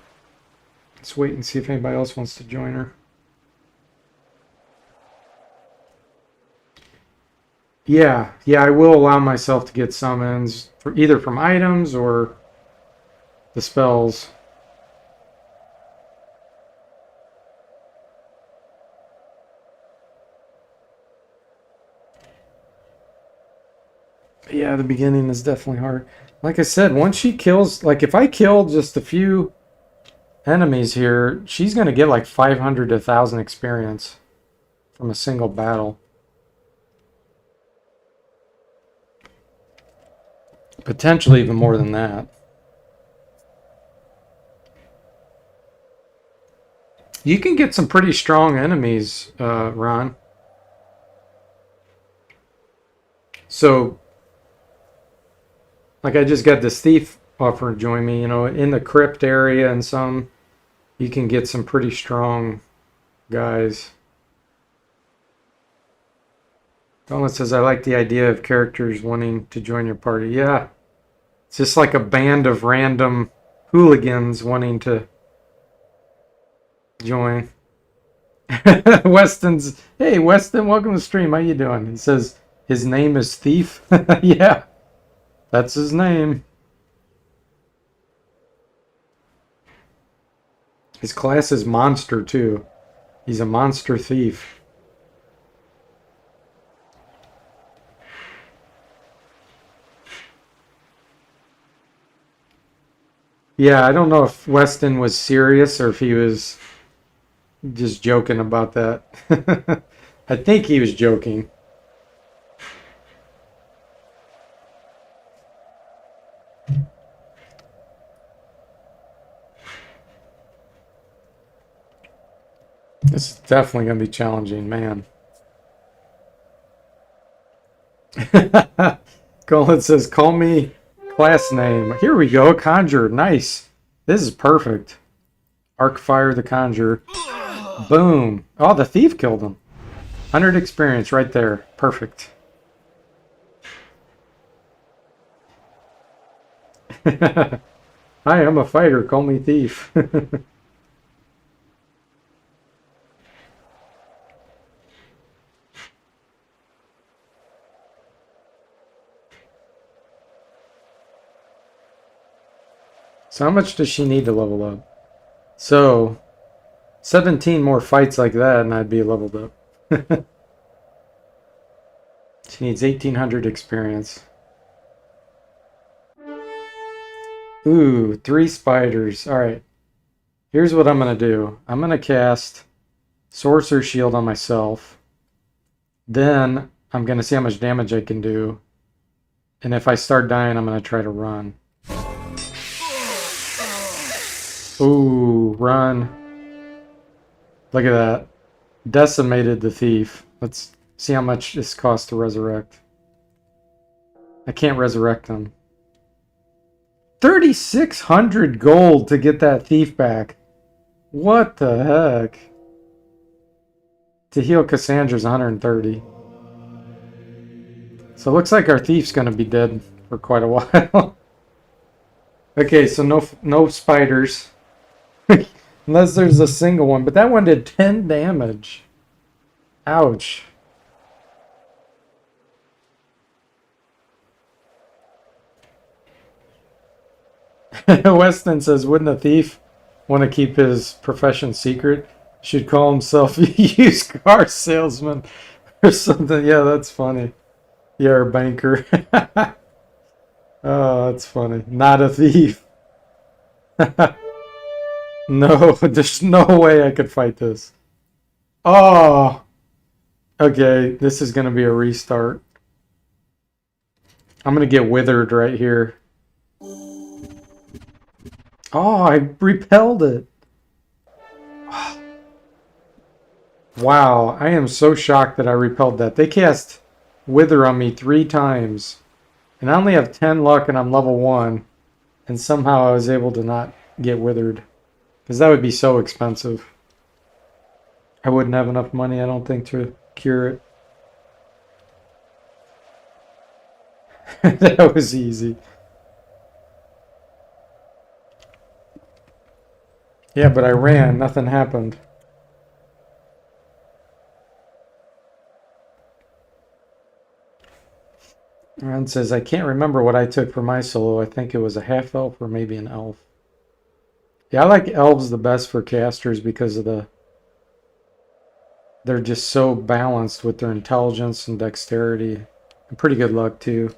Let's wait and see if anybody else wants to join her. Yeah. Yeah, I will allow myself to get summons. For either from items or the spells. Yeah, the beginning is definitely hard. Like I said, once she kills, like if I kill just a few enemies here, she's going to get like 500 to 1,000 experience from a single battle. Potentially even more than that. You can get some pretty strong enemies, Ron. So... like I just got this thief offer to join me, you know, in the crypt area and some, you can get some pretty strong guys. Donald says, I like the idea of characters wanting to join your party. Yeah, it's just like a band of random hooligans wanting to join. Weston's, hey Weston, welcome to the stream. How you doing? He says his name is Thief. Yeah. That's his name. His class is Monster, too. He's a monster thief. Yeah, I don't know if Weston was serious or if he was just joking about that. I think he was joking. This is definitely going to be challenging, man. Colin says, call me class name. Here we go, Conjure. Nice. This is perfect. Arcfire the Conjure. Boom. Oh, the thief killed him. 100 experience right there. Perfect. Hi, I'm a fighter. Call me thief. So how much does she need to level up? So 17 more fights like that and I'd be leveled up. She needs 1,800 experience. Ooh, 3 spiders. All right. Here's what I'm going to do. I'm going to cast Sorcerer Shield on myself. Then I'm going to see how much damage I can do. And if I start dying, I'm going to try to run. Ooh, run. Look at that. Decimated the thief. Let's see how much this costs to resurrect. I can't resurrect them. 3,600 gold to get that thief back. What the heck? To heal Cassandra's 130. So it looks like our thief's going to be dead for quite a while. Okay, so no spiders. Unless there's a single one. But that one did 10 damage. Ouch. Weston says, wouldn't a thief want to keep his profession secret? Should call himself a used car salesman or something. Yeah, that's funny. Yeah, or banker. Oh, that's funny. Not a thief. No, there's no way I could fight this. Oh, okay. This is going to be a restart. I'm going to get withered right here. Oh, I repelled it. Wow, I am so shocked that I repelled that. They cast Wither on me 3 times. And I only have 10 luck and I'm level 1. And somehow I was able to not get withered. Because that would be so expensive. I wouldn't have enough money, I don't think, to cure it. That was easy. Yeah, but I ran. Nothing happened. Ron says, I can't remember what I took for my solo. I think it was a half elf or maybe an elf. Yeah, I like elves the best for casters because of they're just so balanced with their intelligence and dexterity. And pretty good luck too.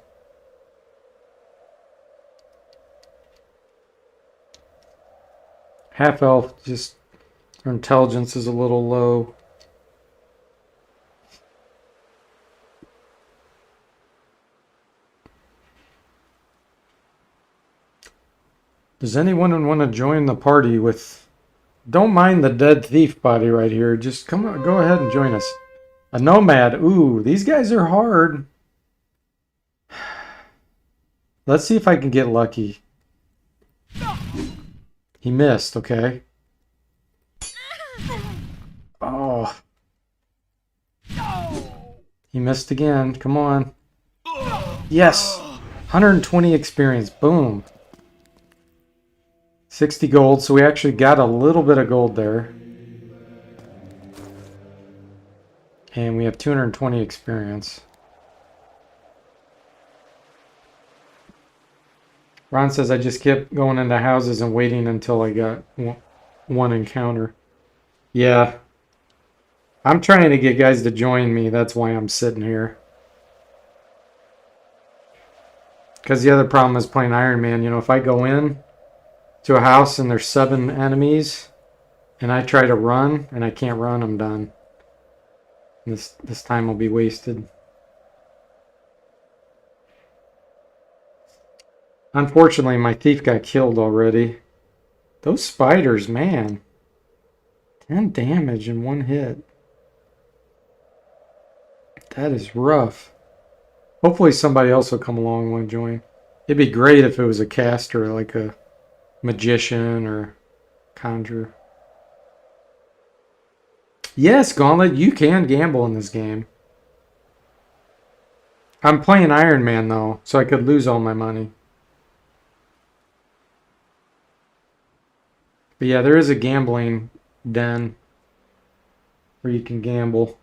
Half elf, just their intelligence is a little low. Does anyone want to join the party with... Don't mind the dead thief body right here. Just come on, go ahead and join us. A nomad. Ooh, these guys are hard. Let's see if I can get lucky. He missed, okay. Oh. He missed again. Come on. Yes. 120 experience. Boom. 60 gold, so we actually got a little bit of gold there. And we have 220 experience. Ron says, I just kept going into houses and waiting until I got one encounter. Yeah. I'm trying to get guys to join me. That's why I'm sitting here. Because the other problem is playing Iron Man. You know, if I go in to a house and there's 7 enemies and I try to run and I can't run, I'm done. This time will be wasted. Unfortunately, my thief got killed already. Those spiders, man. 10 damage in 1 hit. That is rough. Hopefully somebody else will come along and want to join. It'd be great if it was a caster, like a magician or conjurer. Yes, Gauntlet, you can gamble in this game. I'm playing Iron Man, though, so I could lose all my money. But yeah, there is a gambling den where you can gamble.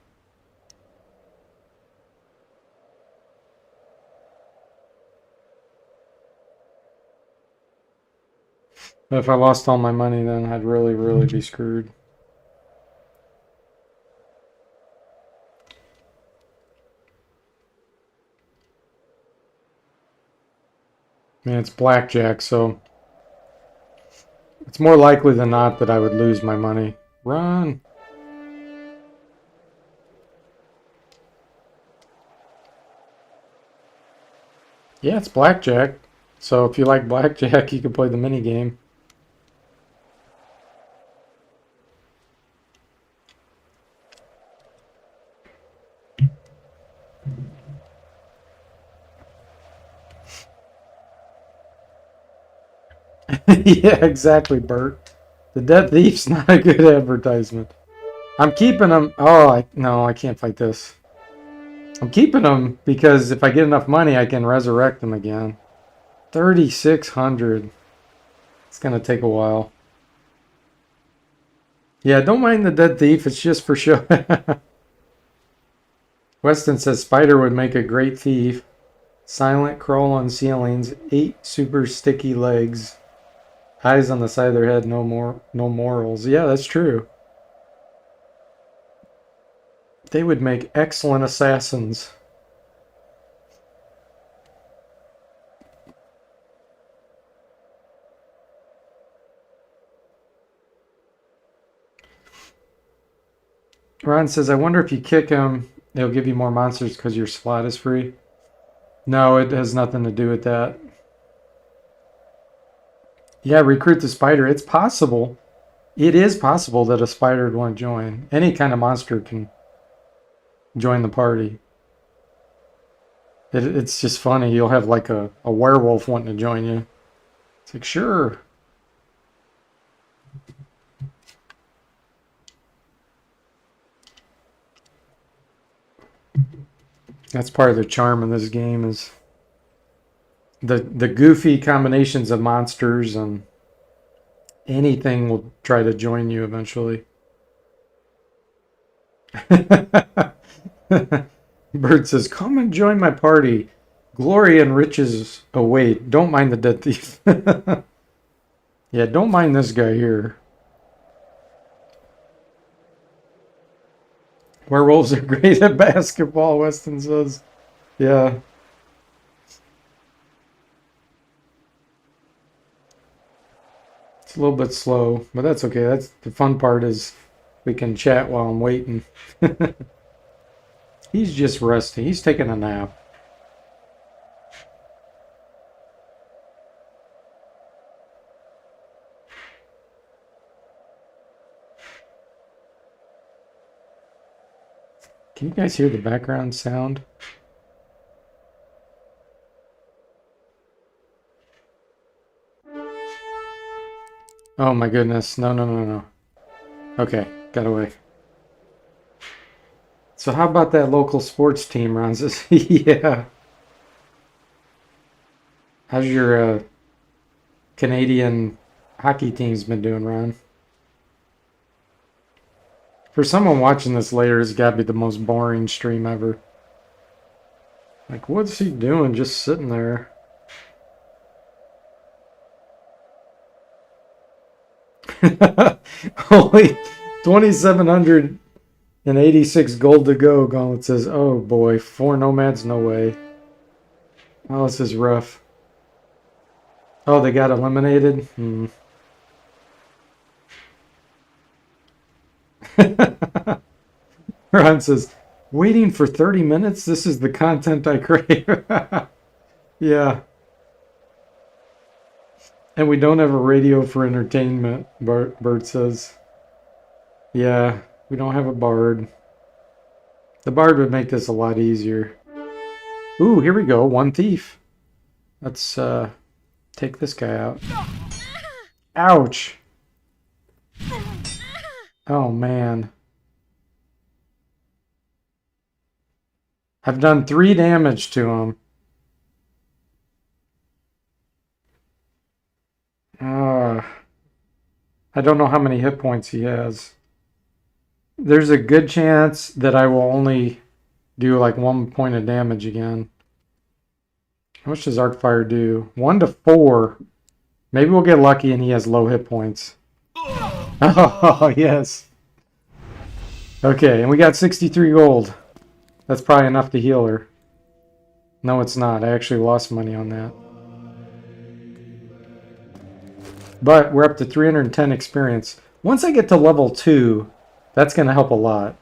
But if I lost all my money, then I'd really be screwed. I mean, it's blackjack, so It's more likely than not that I would lose my money. Run! Yeah, it's blackjack. So if you like blackjack, you can play the mini game. Yeah, exactly, Bert. The Dead Thief's not a good advertisement. I'm keeping them. Oh, no, I can't fight this. I'm keeping them because if I get enough money, I can resurrect them again. 3,600. It's gonna take a while. Yeah, don't mind the Dead Thief. It's just for show. Weston says Spider would make a great thief. Silent, crawl on ceilings, 8 super sticky legs, eyes on the side of their head, no morals. Yeah, that's true. They would make excellent assassins. Ron says, I wonder if you kick him, they'll give you more monsters because your slot is free. No, it has nothing to do with that. Yeah, recruit the spider. It's possible. It is possible that a spider would want to join. Any kind of monster can join the party. It's just funny. You'll have like a werewolf wanting to join you. It's like, sure. That's part of the charm of this game is the goofy combinations of monsters, and anything will try to join you eventually. Bird says, come and join my party. Glory and riches await. Don't mind the Dead Thief. Yeah, don't mind this guy here. Werewolves are great at basketball, Weston says. Yeah. It's a little bit slow, but that's okay. That's the fun part is we can chat while I'm waiting. He's just resting. He's taking a nap. Can you guys hear the background sound? Oh my goodness. No, no, no, no. Okay, got away. So how about that local sports team, Ron says? Yeah. How's your Canadian hockey team's been doing, Ron? For someone watching this later, it's got to be the most boring stream ever. Like, what's he doing just sitting there? Only 2,786 gold to go. Gauntlet says, oh boy, 4 nomads, no way. Oh, this is rough. Oh, they got eliminated? Ron says, waiting for 30 minutes? This is the content I crave. Yeah. And we don't have a radio for entertainment, Bert says. Yeah, we don't have a bard. The bard would make this a lot easier. Ooh, here we go. One thief. Let's take this guy out. Ouch. Oh, man. I've done 3 damage to him. I don't know how many hit points he has. There's a good chance that I will only do like 1 point of damage again. How much does Arcfire do? 1 to 4. Maybe we'll get lucky and he has low hit points. Oh, yes. Okay, and we got 63 gold. That's probably enough to heal her. No, it's not. I actually lost money on that. But we're up to 310 experience. Once I get to level 2, that's going to help a lot.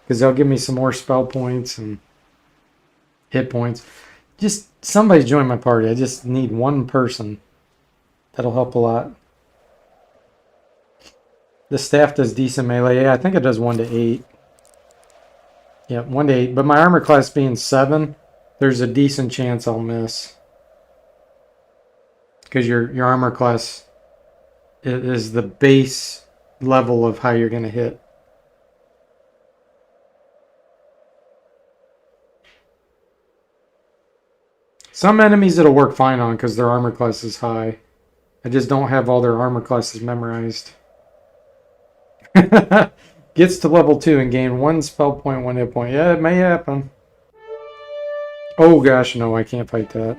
Because they'll give me some more spell points and hit points. Just somebody join my party. I just need one person. That'll help a lot. The staff does decent melee. Yeah, I think it does 1 to 8. Yeah, 1 to 8. But my armor class being 7, there's a decent chance I'll miss. Because your armor class is the base level of how you're going to hit. Some enemies it'll work fine on because their armor class is high. I just don't have all their armor classes memorized. Gets to level 2 and gain 1 spell point, 1 hit point. Yeah, it may happen. Oh gosh, no, I can't fight that.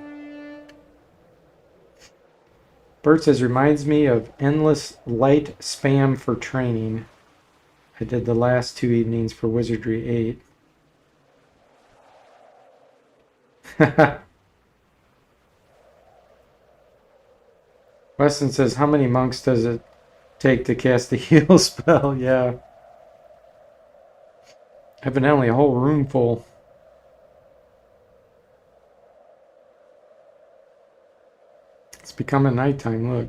Bert says, reminds me of endless light spam for training. I did the last 2 evenings for Wizardry 8. Weston says, how many monks does it take to cast the heal spell? Yeah. Evidently a whole room full. It's becoming nighttime, look.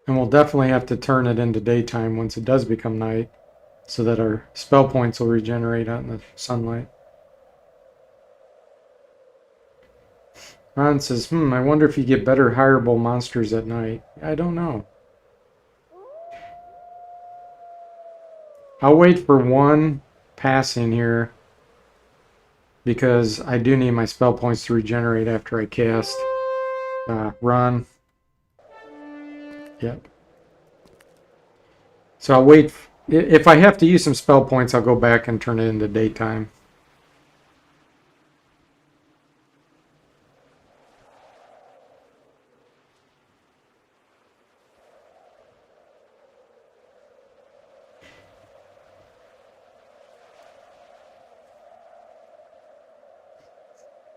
And we'll definitely have to turn it into daytime once it does become night, so that our spell points will regenerate out in the sunlight. Ron says, I wonder if you get better hireable monsters at night. I don't know. I'll wait for one passing here, because I do need my spell points to regenerate after I cast. Run. Yep. So I'll wait. If I have to use some spell points, I'll go back and turn it into daytime.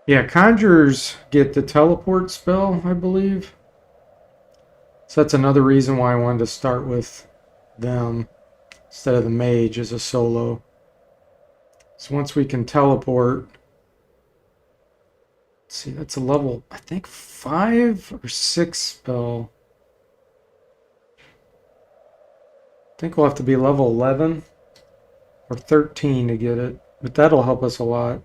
Yeah, conjurers get the teleport spell, I believe. So that's another reason why I wanted to start with them instead of the mage as a solo. So once we can teleport, let's see, that's a level, I think 5 or 6 spell. I think we'll have to be level 11 or 13 to get it, but that'll help us a lot.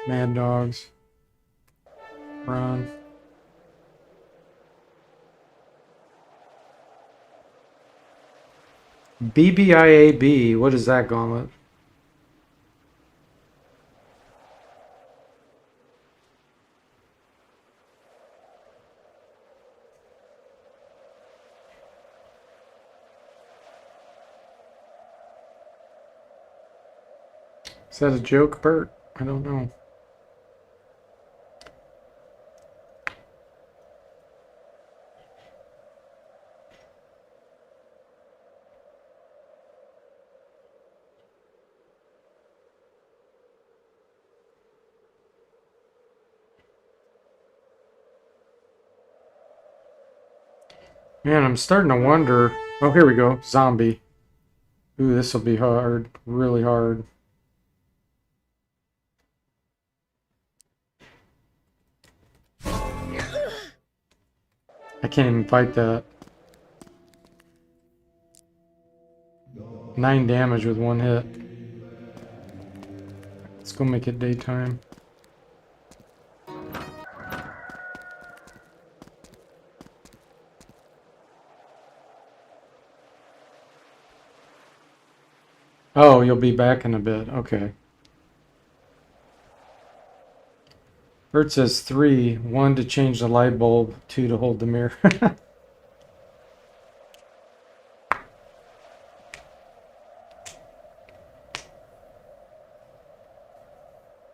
Mad dogs. Run. BBIAB, what is that gauntlet? Is that a joke, Bert? I don't know. Man, I'm starting to wonder. Oh, here we go. Zombie. Ooh, this will be hard. Really hard. I can't even fight that. 9 damage with 1 hit. Let's go make it daytime. Oh, you'll be back in a bit. Okay. Bert says 3. 1 to change the light bulb, 2 to hold the mirror.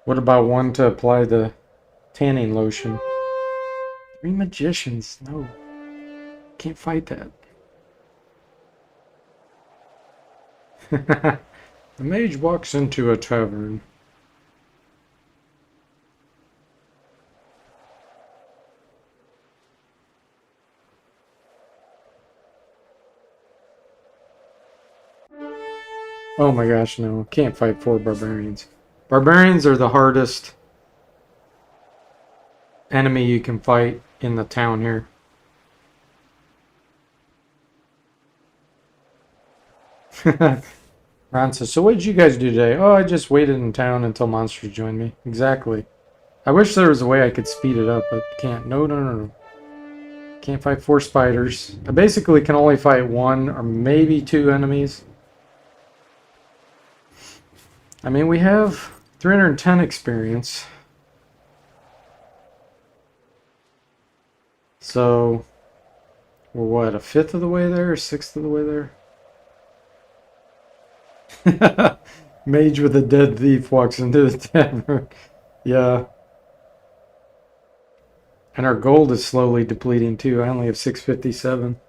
What about 1 to apply the tanning lotion? 3 magicians, no. Can't fight that. The mage walks into a tavern. Oh my gosh, no. Can't fight 4 barbarians. Barbarians are the hardest enemy you can fight in the town here. Ron says, so what did you guys do today? Oh, I just waited in town until monsters joined me. Exactly. I wish there was a way I could speed it up, but can't. No, no, no, no. Can't fight 4 spiders. I basically can only fight 1 or maybe 2 enemies. I mean, we have 310 experience. So, we're what, a fifth of the way there, or 1/6 of the way there? Mage with a dead thief walks into the tavern. Yeah. And our gold is slowly depleting too. I only have 657.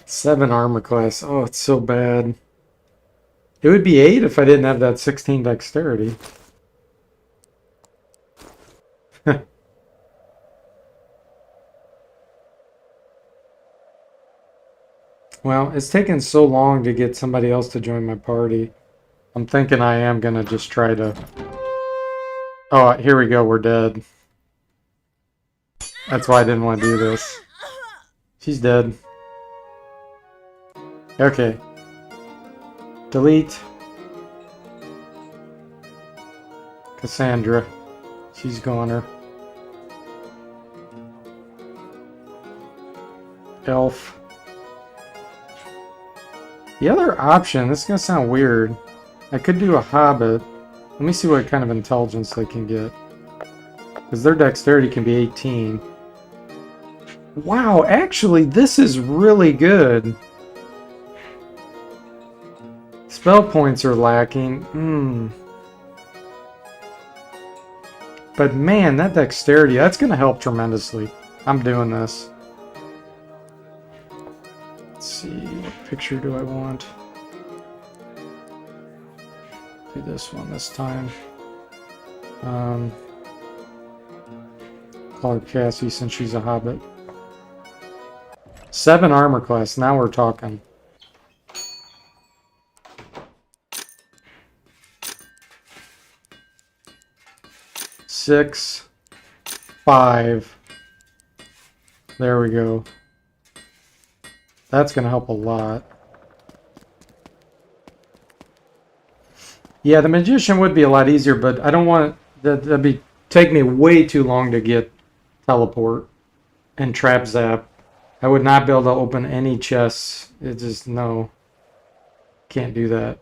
7 armor class. Oh, it's so bad. It would be 8 if I didn't have that 16 dexterity. Well, it's taken so long to get somebody else to join my party. I'm thinking I am going to just try to... Oh, here we go. We're dead. That's why I didn't want to do this. She's dead. Okay. Delete. Cassandra. She's goner. Elf. The other option, this is going to sound weird. I could do a hobbit. Let me see what kind of intelligence they can get. Because their dexterity can be 18. Wow, actually, this is really good. Spell points are lacking. But man, that dexterity, that's going to help tremendously. I'm doing this. Let's see, what picture do I want? Do this one this time. Call her Cassie since she's a hobbit. 7 armor class, now we're talking. Six, 5. There we go. That's going to help a lot. Yeah, the magician would be a lot easier, but I don't want that'd take me way too long to get teleport and trap zap. I would not be able to open any chests. It just no. Can't do that.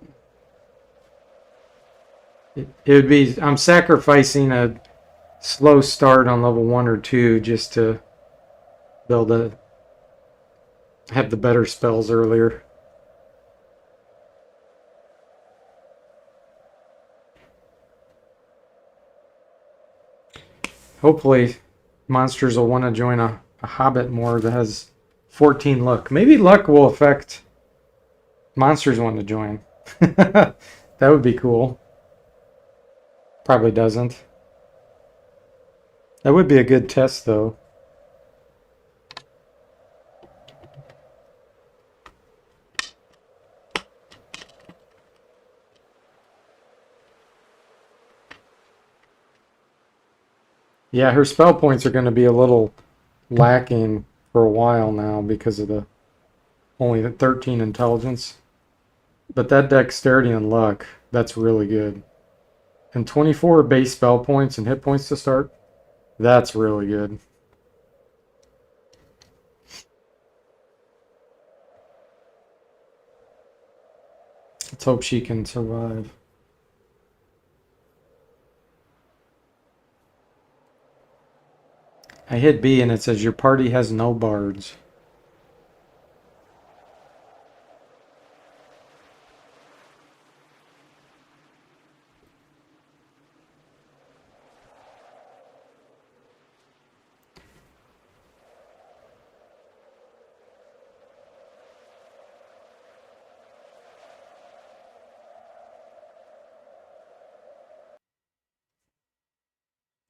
It would be I'm sacrificing a slow start on level 1 or 2 just to be able to have the better spells earlier. Hopefully monsters will want to join a hobbit more that has 14 luck. Maybe luck will affect monsters want to join. That would be cool. Probably doesn't. That would be a good test though. Yeah, her spell points are going to be a little lacking for a while now because of the only the 13 intelligence. But that dexterity and luck, that's really good. And 24 base spell points and hit points to start, that's really good. Let's hope she can survive. I hit B and it says your party has no bards.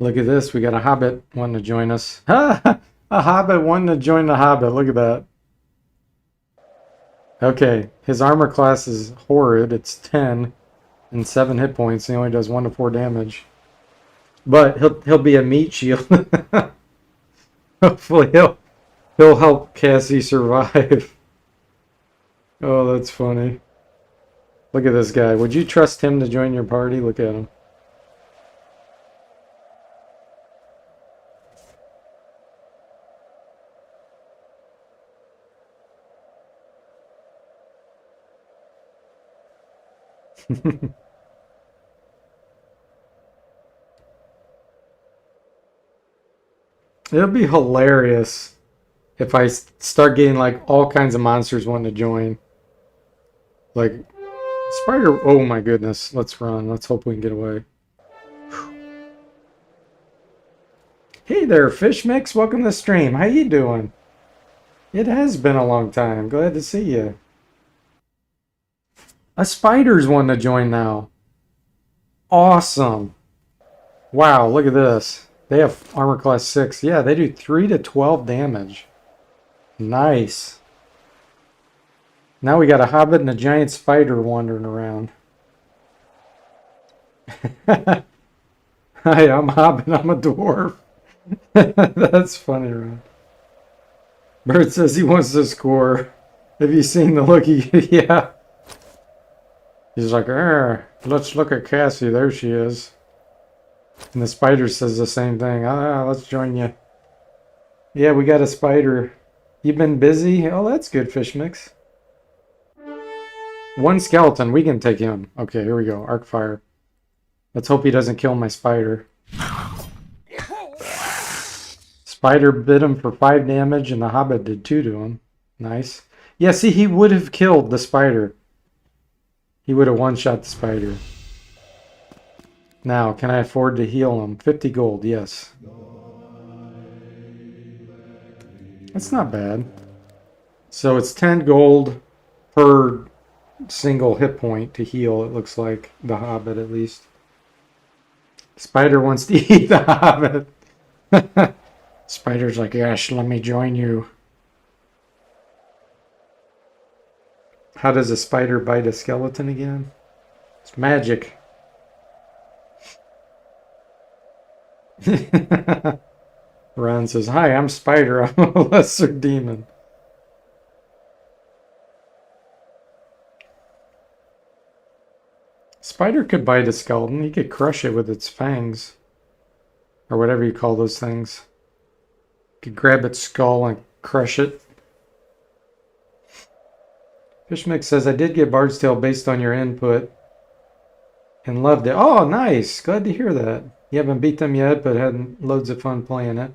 Look at this. We got a hobbit wanting to join us. A hobbit wanting to join the hobbit. Look at that. Okay, his armor class is horrid. It's 10 and 7 hit points. He only does 1 to 4 damage. But he'll be a meat shield. Hopefully he'll help Cassie survive. Oh, that's funny. Look at this guy. Would you trust him to join your party? Look at him. It'll be hilarious if I start getting like all kinds of monsters wanting to join. Like spider. Oh my goodness. Let's run. Let's hope we can get away. Hey there, Fish Mix. Welcome to the stream. How you doing? It has been a long time. Glad to see you. A spider's wanting to join now. Awesome. Wow, look at this. They have armor class 6. Yeah, they do 3 to 12 damage. Nice. Now we got a hobbit and a giant spider wandering around. Hi, I'm Hobbit. I'm a dwarf. That's funny, Ron. Bert says he wants to score. Have you seen the look he... Yeah. He's like, let's look at Cassie. There she is. And the spider says the same thing. Let's join you. Yeah, we got a spider. You been busy? Oh, that's good, Fish Mix. 1 skeleton. We can take him. Okay, here we go. Arc fire. Let's hope he doesn't kill my spider. Spider bit him for 5 damage, and the hobbit did 2 to him. Nice. Yeah, see, he would have killed the spider. He would have one-shot the spider. Now, can I afford to heal him? 50 gold, yes. That's not bad. So it's 10 gold per single hit point to heal, it looks like. The hobbit, at least. Spider wants to eat the hobbit. Spider's like, yes, let me join you. How does a spider bite a skeleton again? It's magic. Ron says, hi, I'm Spider. I'm a lesser demon. Spider could bite a skeleton. He could crush it with its fangs. Or whatever you call those things. Could grab its skull and crush it. Fishmix says, I did get Bard's Tale based on your input and loved it. Oh, nice. Glad to hear that. You haven't beat them yet, but had loads of fun playing it.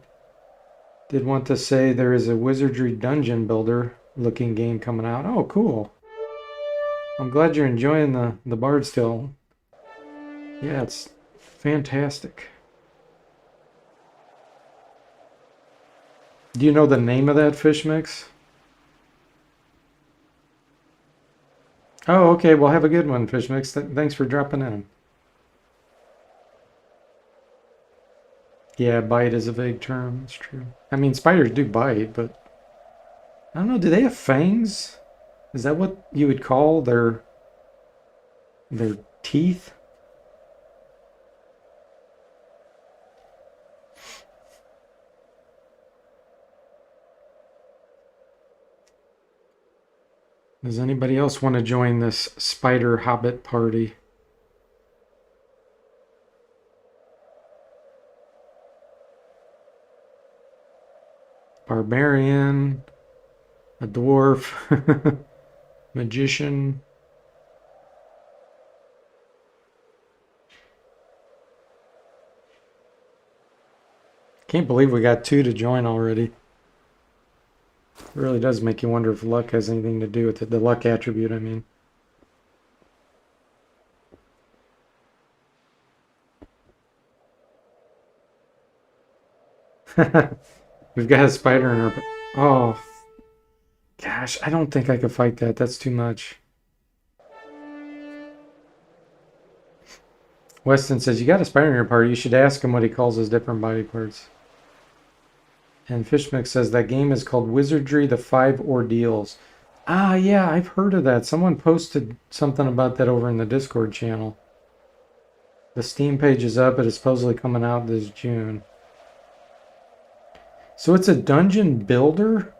Did want to say there is a Wizardry Dungeon Builder looking game coming out. Oh, cool. I'm glad you're enjoying the Bard's Tale. Yeah, it's fantastic. Do you know the name of that fish mix? Oh, okay. Well, have a good one, Fish Mix. Thanks for dropping in. Yeah, bite is a vague term. It's true. I mean, spiders do bite, but I don't know. Do they have fangs? Is that what you would call their teeth? Does anybody else want to join this spider hobbit party? Barbarian, a dwarf, magician. Can't believe we got 2 to join already. It really does make you wonder if luck has anything to do with it. The luck attribute, I mean. We've got a spider in our... Oh. Gosh, I don't think I could fight that. That's too much. Weston says, you got a spider in your party. You should ask him what he calls his different body parts. And Fishmix says, that game is called Wizardry, the 5 Ordeals. Ah, yeah, I've heard of that. Someone posted something about that over in the Discord channel. The Steam page is up. It is supposedly coming out this June. So it's a dungeon builder?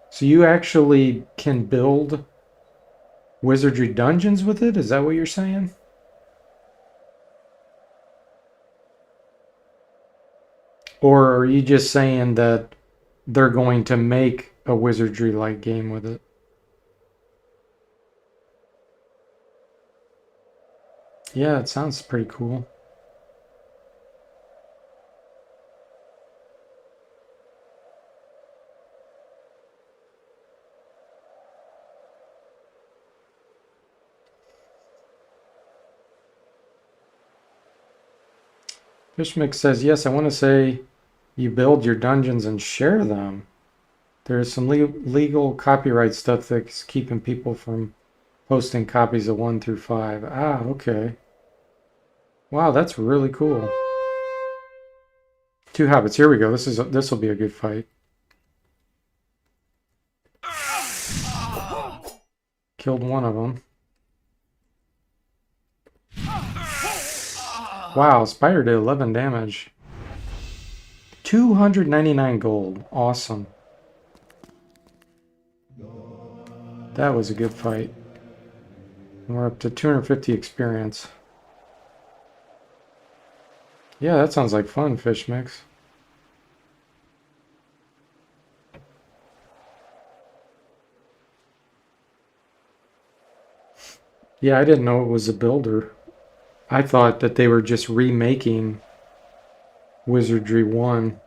So you actually can build wizardry dungeons with it? Is that what you're saying? Or are you just saying that they're going to make a wizardry-like game with it? Yeah, it sounds pretty cool. Fishmix says, yes, I want to say you build your dungeons and share them. There's some legal copyright stuff that's keeping people from posting copies of 1 through 5. Ah, okay. Wow, that's really cool. 2 hobbits. Here we go. This will be a good fight. Killed one of them. Wow, spider did 11 damage. 299 gold. Awesome. That was a good fight. And we're up to 250 experience. Yeah, that sounds like fun, Fish Mix. Yeah, I didn't know it was a builder. I thought that they were just remaking Wizardry 1.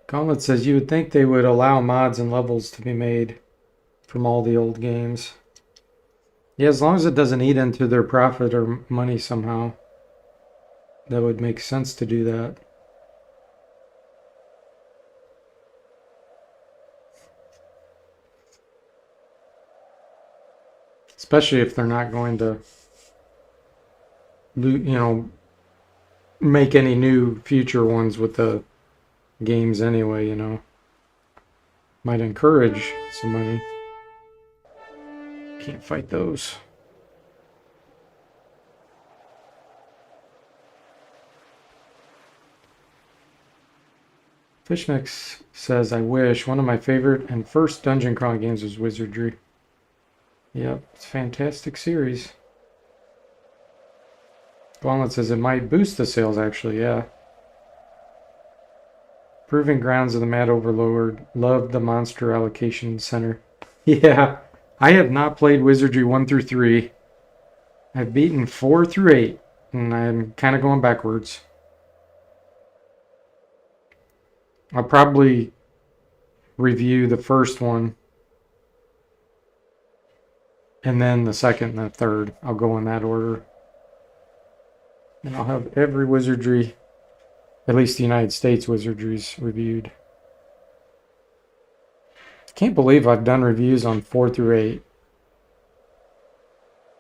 Gauntlet says you would think they would allow mods and levels to be made from all the old games. Yeah, as long as it doesn't eat into their profit or money somehow. That would make sense to do that. Especially if they're not going to, make any new future ones with the games anyway, Might encourage some money. Can't fight those. Fishmix says, I wish. One of my favorite and first dungeon crawling games was Wizardry. Yep, it's a fantastic series. Gauntlet says it might boost the sales, actually, yeah. Proving Grounds of the Mad Overlord. Loved the Monster Allocation Center. Yeah, I have not played Wizardry 1 through 3. I've beaten 4 through 8, and I'm kind of going backwards. I'll probably review the first one, and then the second and the third. I'll go in that order. And I'll have every Wizardry, at least the United States Wizardries, reviewed. Can't believe I've done reviews on 4 through 8.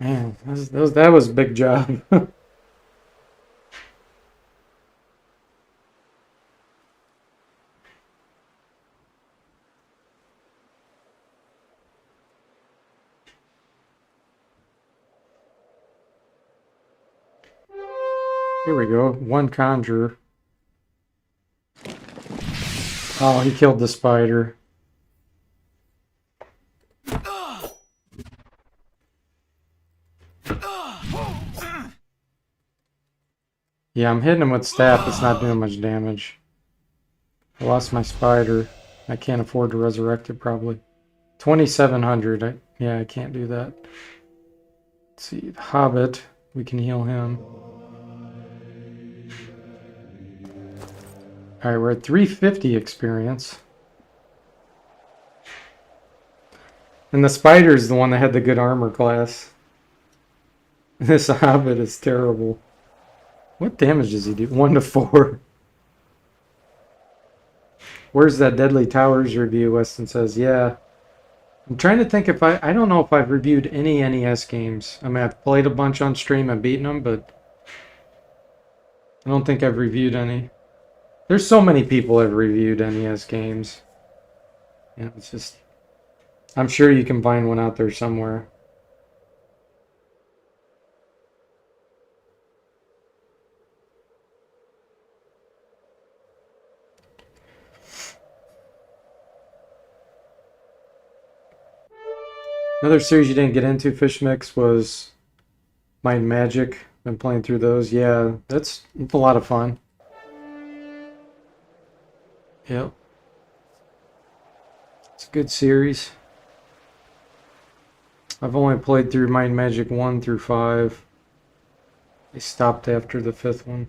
Man, that was a big job. Here we go. One conjurer. Oh, he killed the spider. Yeah, I'm hitting him with staff. It's not doing much damage. I lost my spider. I can't afford to resurrect it, probably. 2,700. Yeah, I can't do that. Let's see. The Hobbit. We can heal him. Alright, we're at 350 experience. And the spider's the one that had the good armor class. This Hobbit is terrible. What damage does he do? 1 to 4. Where's that Deadly Towers review? Weston says, yeah. I'm trying to think if I don't know if I've reviewed any NES games. I mean, I've played a bunch on stream and beaten them, but I don't think I've reviewed any. There's so many people that have reviewed NES games. Yeah, it's just, I'm sure you can find one out there somewhere. Another series you didn't get into, Fish Mix, was Might and Magic. Been playing through those. Yeah, that's a lot of fun. Yep. It's a good series. I've only played through Might and Magic 1 through 5. I stopped after the 5th one.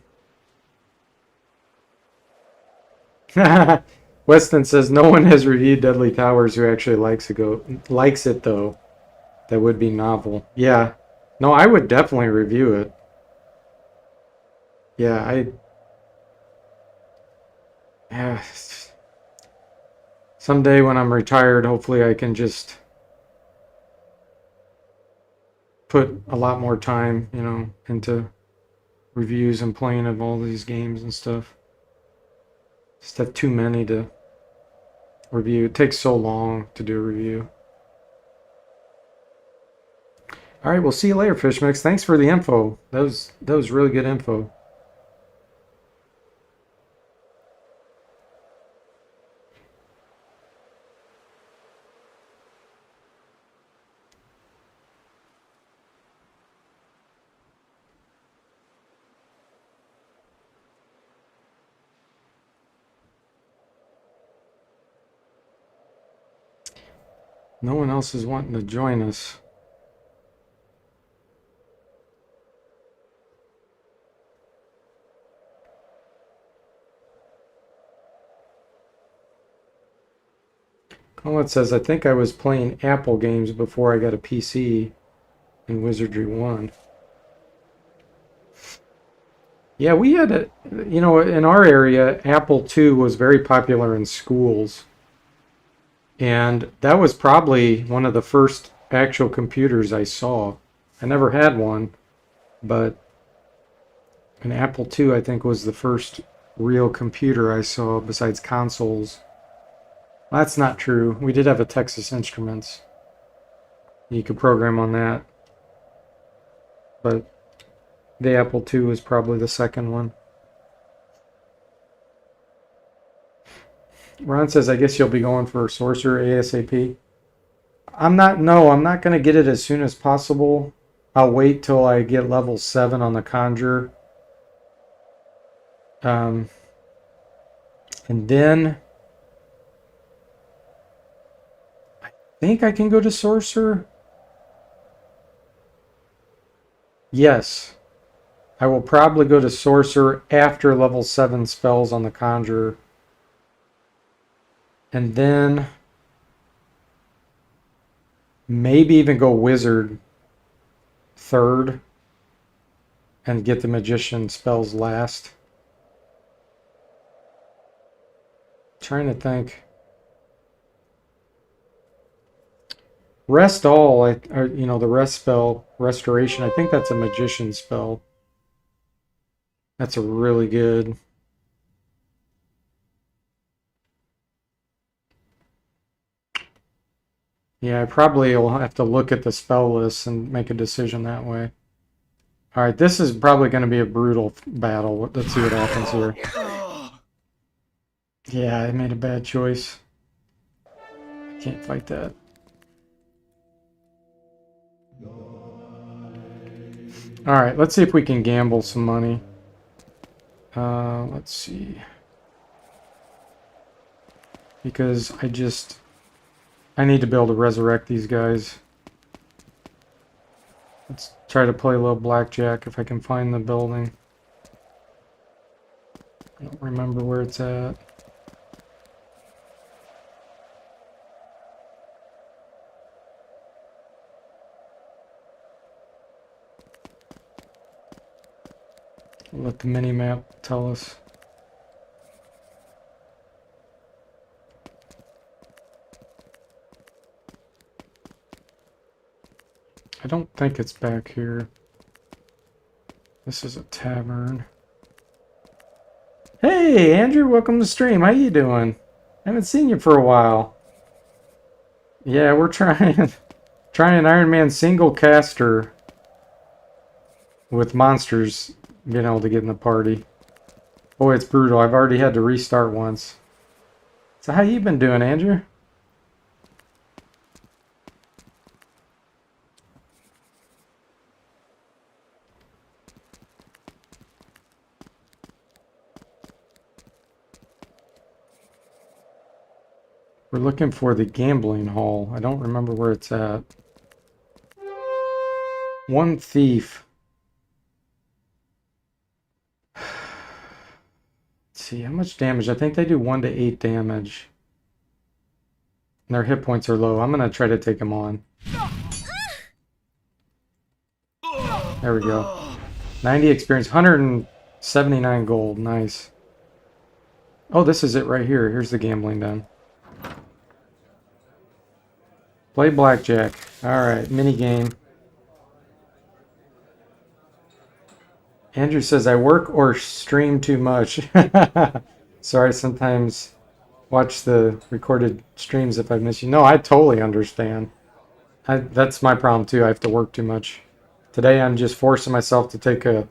Weston says no one has reviewed Deadly Towers who actually likes it though. That would be novel. Yeah. No, I would definitely review it. Yeah, yeah. Someday when I'm retired, hopefully I can just put a lot more time, into reviews and playing of all these games and stuff. Just have too many to review. It takes so long to do a review. All right, we'll see you later, Fish Mix. Thanks for the info. That was really good info. No one else is wanting to join us. Colin says, I think I was playing Apple games before I got a PC in Wizardry 1. Yeah, we had in our area, Apple II was very popular in schools. And that was probably one of the first actual computers I saw. I never had one, but an Apple II, I think, was the first real computer I saw besides consoles. Well, that's not true. We did have a Texas Instruments. You could program on that. But the Apple II was probably the second one. Ron says, I guess you'll be going for Sorcerer ASAP. I'm not going to get it as soon as possible. I'll wait till I get level 7 on the Conjure. And then I think I can go to Sorcerer. Yes. I will probably go to Sorcerer after level 7 spells on the Conjurer. And then maybe even go Wizard third and get the Magician spells last. Trying to think. Rest all, the rest spell, Restoration, I think that's a Magician spell. That's a really good. Yeah, I probably will have to look at the spell list and make a decision that way. All right, this is probably going to be a brutal battle. Let's see what happens here. Yeah, I made a bad choice. I can't fight that. All right, let's see if we can gamble some money. Let's see. Because I need to be able to resurrect these guys. Let's try to play a little blackjack if I can find the building. I don't remember where it's at. Let the mini-map tell us. I don't think it's back here. This is a tavern. Hey, Andrew, welcome to the stream. How you doing? Haven't seen you for a while. Yeah, we're trying an Iron Man single caster with monsters being able to get in the party. Boy, it's brutal. I've already had to restart once. So how you been doing, Andrew? We're looking for the gambling hall. I don't remember where it's at. One thief. Let's see, how much damage? I think they do 1 to 8 damage. And their hit points are low. I'm going to try to take them on. There we go. 90 experience, 179 gold. Nice. Oh, this is it right here. Here's the gambling den. Play blackjack. Alright, mini game. Andrew says, I work or stream too much. Sorry, sometimes watch the recorded streams if I miss you. No, I totally understand. That's my problem too. I have to work too much. Today I'm just forcing myself to take a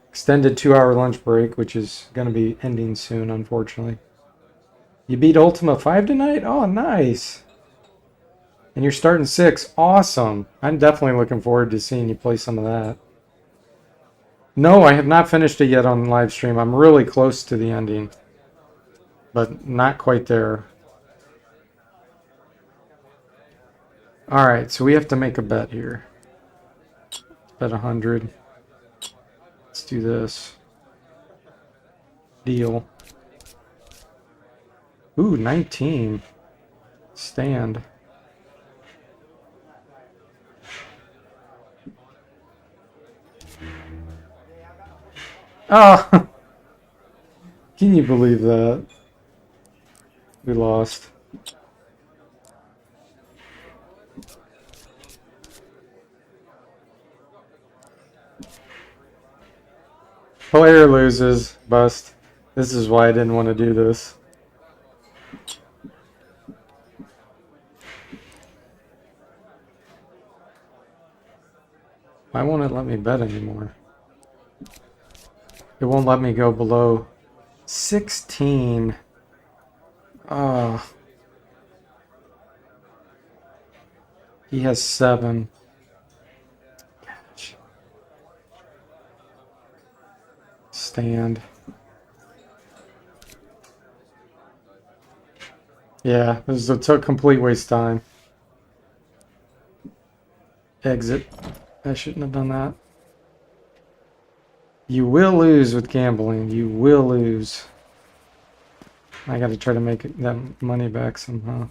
extended 2-hour lunch break, which is going to be ending soon, unfortunately. You beat Ultima 5 tonight? Oh, nice. And you're starting 6. Awesome. I'm definitely looking forward to seeing you play some of that. No, I have not finished it yet on live stream. I'm really close to the ending, but not quite there. Alright, so we have to make a bet here. Bet 100. Let's do this. Deal. Ooh, 19. Stand. Oh! Can you believe that? We lost. Player loses. Bust. This is why I didn't want to do this. Why won't it let me bet anymore? It won't let me go below 16. Oh. He has 7. Gosh. Stand. Yeah, this is a complete waste of time. Exit. I shouldn't have done that. You will lose with gambling. You will lose. I gotta try to make that money back somehow.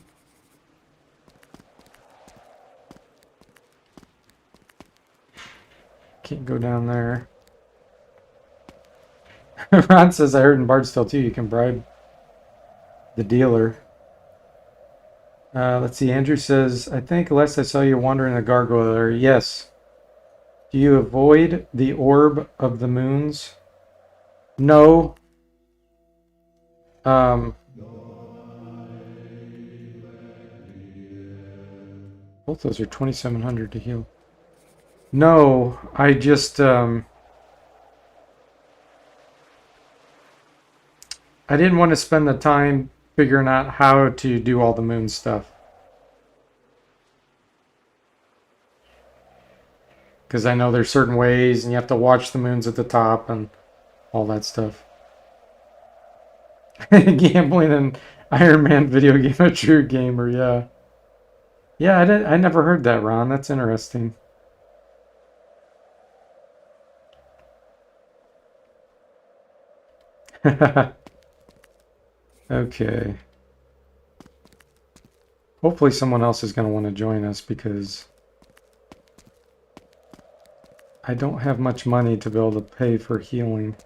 Can't go down there. Ron says, I heard in Bardstown too, you can bribe the dealer. Let's see, Andrew says, I think last I saw you wandering the gargoyle area. Yes. Do you avoid the orb of the moons? No. Both those are 2,700 to heal. No, I just, I didn't want to spend the time figuring out how to do all the moon stuff. Because I know there's certain ways, and you have to watch the moons at the top and all that stuff. Gambling and Iron Man video game, a true gamer, yeah. Yeah, I never heard that, Ron. That's interesting. Okay. Hopefully someone else is going to want to join us because I don't have much money to be able to pay for healing.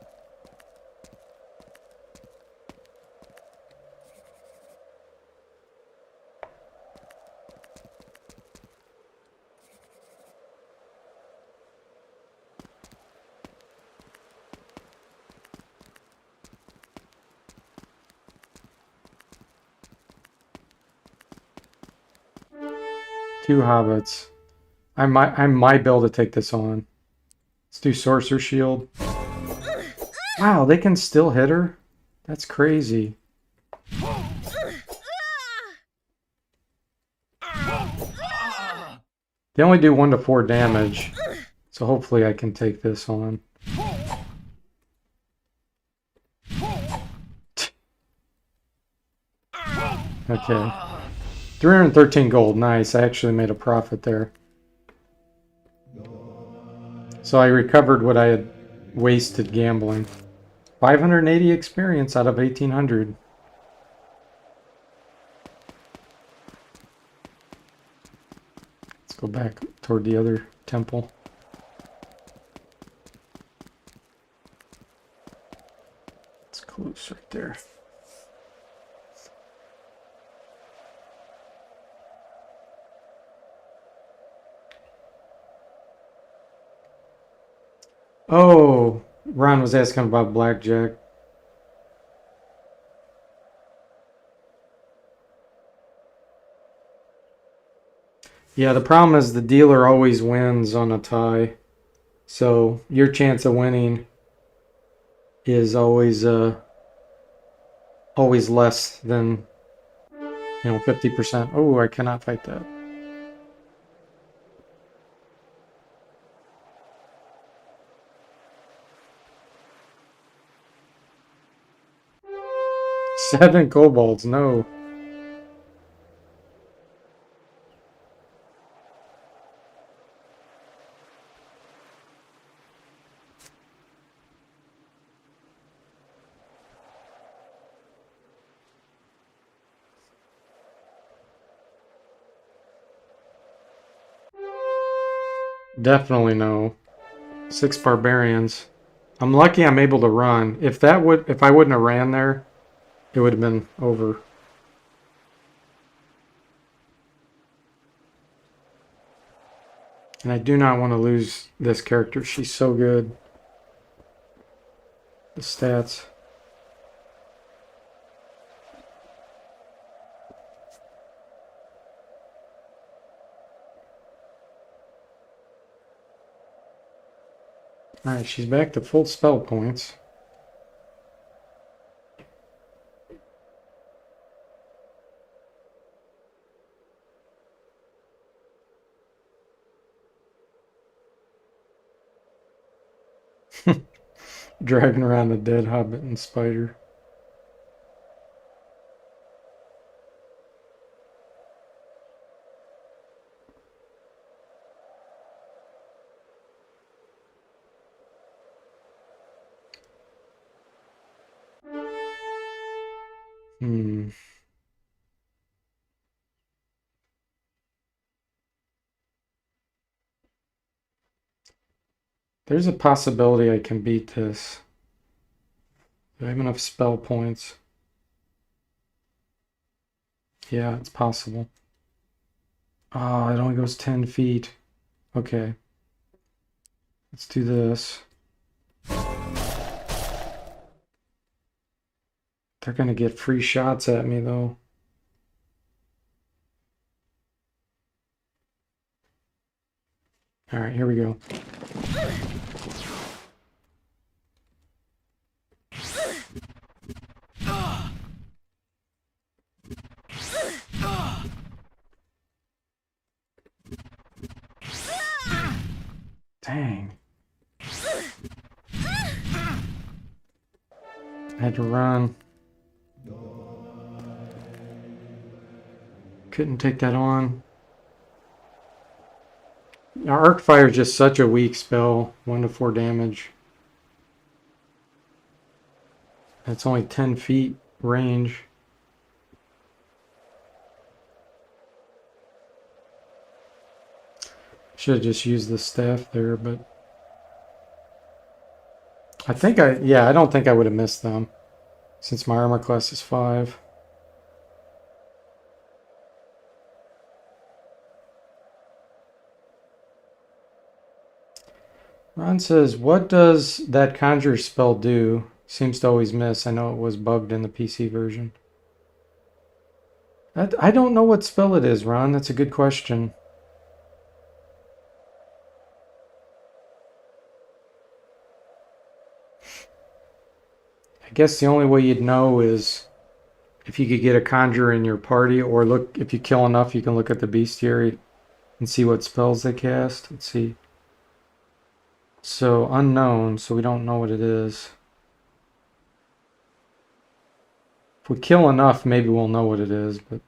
Two hobbits. I might be able to take this on. Let's do Sorcerer Shield. Wow, they can still hit her? That's crazy. They only do 1 to 4 damage, so hopefully I can take this on. Okay. 313 gold, nice. I actually made a profit there. So I recovered what I had wasted gambling. 580 experience out of 1800. Let's go back toward the other temple. It's close right there. Oh, Ron was asking about blackjack. Yeah, the problem is the dealer always wins on a tie. So your chance of winning is always less than 50%. Oh, I cannot fight that. Seven kobolds, no. Definitely no. 6 barbarians. I'm lucky I'm able to run. If I wouldn't have ran there, it would have been over. And I do not want to lose this character. She's so good. The stats. Alright, she's back to full spell points. Dragging around a dead hobbit and spider. There's a possibility I can beat this. Do I have enough spell points? Yeah, it's possible. Oh, it only goes 10 feet. Okay. Let's do this. They're gonna get free shots at me though. Alright, here we go. Dang. I had to run. Couldn't take that on. Our arc fire is just such a weak spell. 1 to 4 damage. It's only 10 feet range. Should have just used the staff there, but Yeah, I don't think I would have missed them since my armor class is 5. Ron says, what does that conjure spell do? Seems to always miss. I know it was bugged in the PC version. I don't know what spell it is, Ron. That's a good question. I guess the only way you'd know is if you could get a conjurer in your party, or look, if you kill enough, you can look at the bestiary and see what spells they cast. Let's see. So, unknown, so we don't know what it is. If we kill enough, maybe we'll know what it is, but...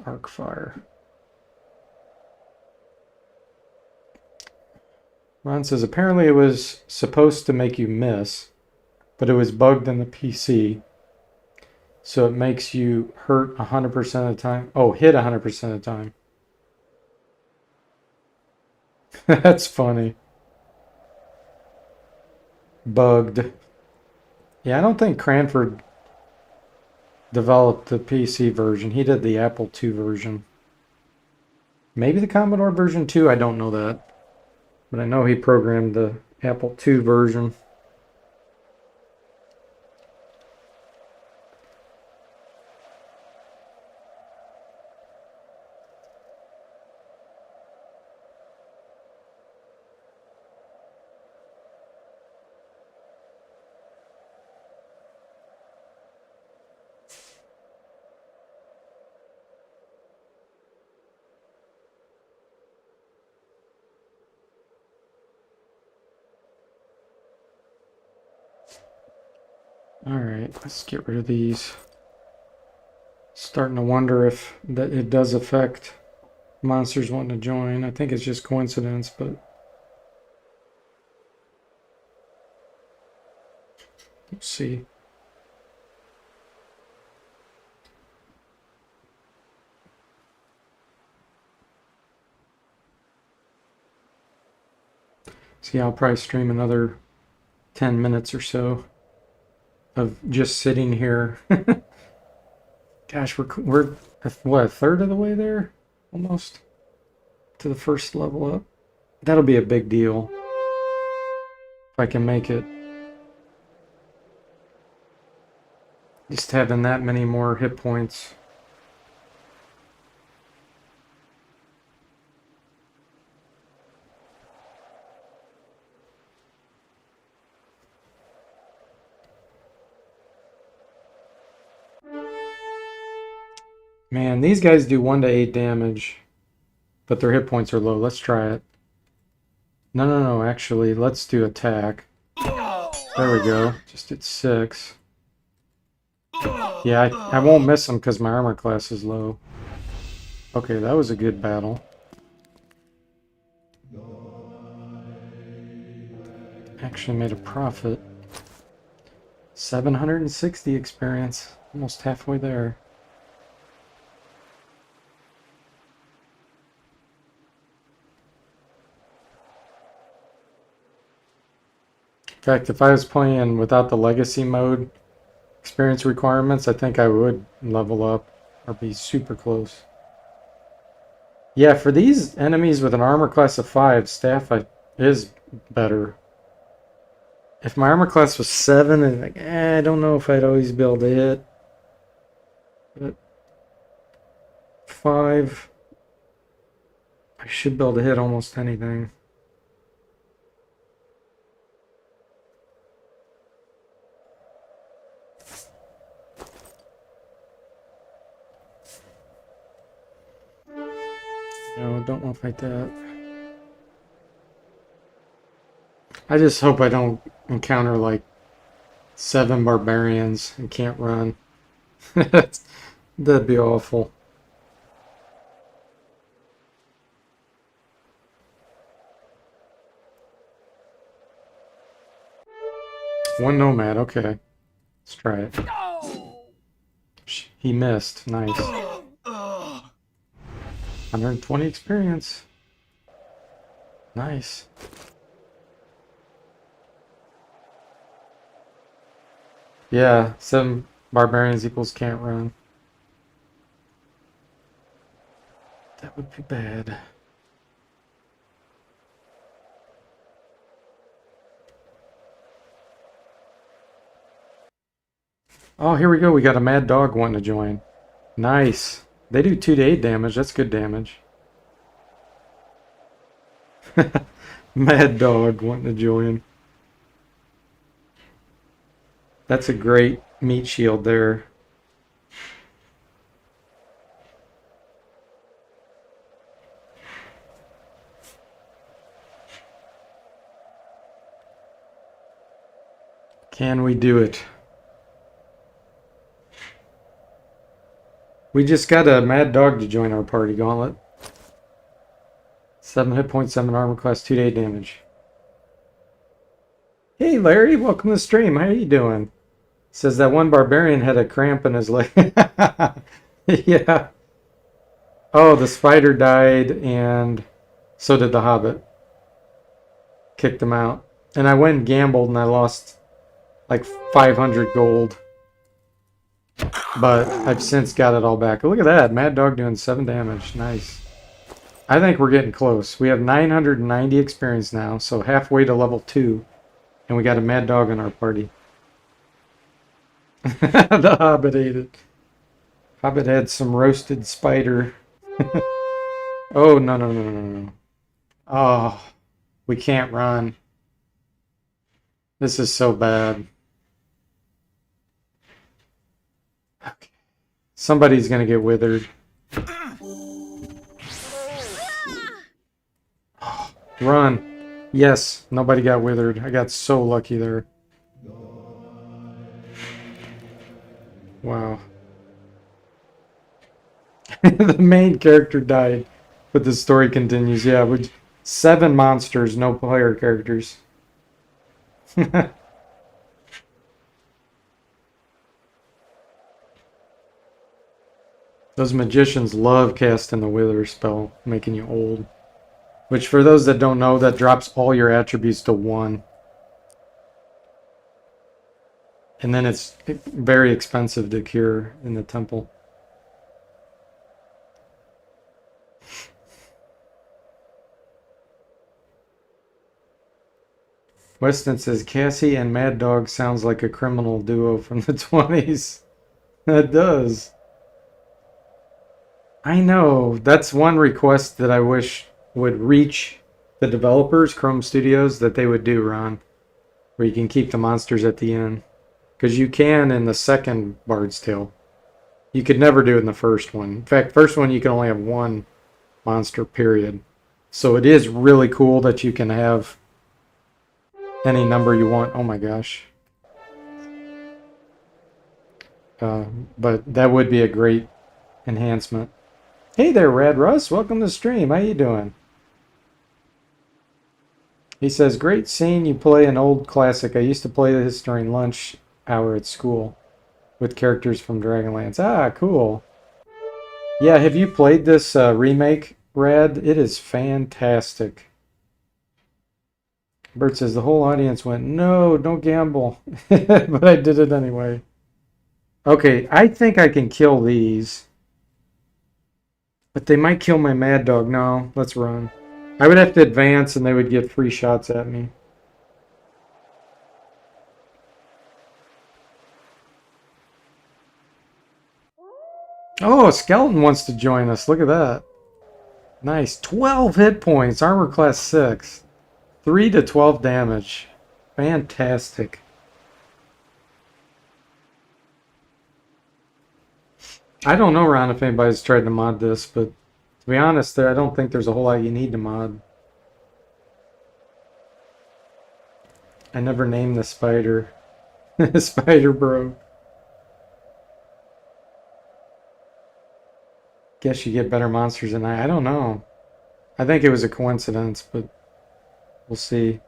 Arc fire. Ron says, apparently it was supposed to make you miss, but it was bugged in the PC. So it makes you hurt 100% of the time. Oh, hit 100% of the time. That's funny. Bugged. Yeah, I don't think Cranford developed the PC version. He did the Apple II version. Maybe the Commodore version too, I don't know that. But I know he programmed the Apple II version. Alright, let's get rid of these. Starting to wonder if that it does affect monsters wanting to join. I think it's just coincidence, but let's see. See, I'll probably stream another 10 minutes or so of just sitting here. Gosh, we're what, a third of the way there? Almost to the first level up. That'll be a big deal if I can make it. Just having that many more hit points. Man, these guys do 1 to 8 damage, but their hit points are low. Let's try it. No, actually, let's do attack. There we go. Just at 6. Yeah, I won't miss them because my armor class is low. Okay, that was a good battle. Actually made a profit. 760 experience. Almost halfway there. In fact, if I was playing without the legacy mode experience requirements, I think I would level up or be super close. Yeah, for these enemies with an armor class of 5, staff is better. If my armor class was 7, and like, I don't know if I'd always be able to hit. But 5, I should be able to hit almost anything. No, don't want to fight that. I just hope I don't encounter like 7 barbarians and can't run. That'd be awful. One nomad, okay. Let's try it. He missed. Nice. 120 experience. Nice. Yeah, 7 barbarians equals can't run. That would be bad. Oh, here we go. We got a mad dog wanting to join. Nice. They do 2 to 8 damage. That's good damage. Mad dog wanting to join. That's a great meat shield there. Can we do it? We just got a mad dog to join our party, Gauntlet. 7 hit points, 7 armor class, 2 to 8 damage. Hey Larry, welcome to the stream. How you doing? Says that one barbarian had a cramp in his leg. Yeah. Oh, the spider died, and so did the hobbit. Kicked him out. And I went and gambled, and I lost like 500 gold. But I've since got it all back. Look at that. Mad Dog doing 7 damage. Nice. I think we're getting close. We have 990 experience now, so halfway to level 2. And we got a Mad Dog in our party. The Hobbit ate it. Hobbit had some roasted spider. Oh, no, no, no, no, no. Oh, we can't run. This is so bad. Okay. Somebody's going to get withered. Oh, run. Yes, nobody got withered. I got so lucky there. Wow. The main character died, but the story continues. Yeah, with 7 monsters, no player characters. Those magicians love casting the Wither spell, making you old. Which, for those that don't know, that drops all your attributes to 1. And then it's very expensive to cure in the temple. Weston says, Cassie and Mad Dog sounds like a criminal duo from the 20s. That does. I know. That's one request that I wish would reach the developers, Chrome Studios, that they would do, Ron. Where you can keep the monsters at the end. Because you can in the second Bard's Tale. You could never do it in the first one. In fact, first one you can only have 1 monster, period. So it is really cool that you can have any number you want. Oh my gosh. But that would be a great enhancement. Hey there, Rad Russ. Welcome to the stream. How you doing? He says, great seeing you play an old classic. I used to play this during lunch hour at school with characters from Dragonlance. Ah, cool. Yeah, have you played this remake, Rad? It is fantastic. Bert says, the whole audience went, no, don't gamble. But I did it anyway. Okay, I think I can kill these. But they might kill my Mad Dog. No, let's run. I would have to advance and they would get free shots at me. Oh, a skeleton wants to join us. Look at that. Nice. 12 hit points. Armor class 6. 3 to 12 damage. Fantastic. I don't know, Ron, if anybody's tried to mod this, but to be honest, I don't think there's a whole lot you need to mod. I never named the spider. Spider bro. Guess you get better monsters than I don't know. I think it was a coincidence, but we'll see.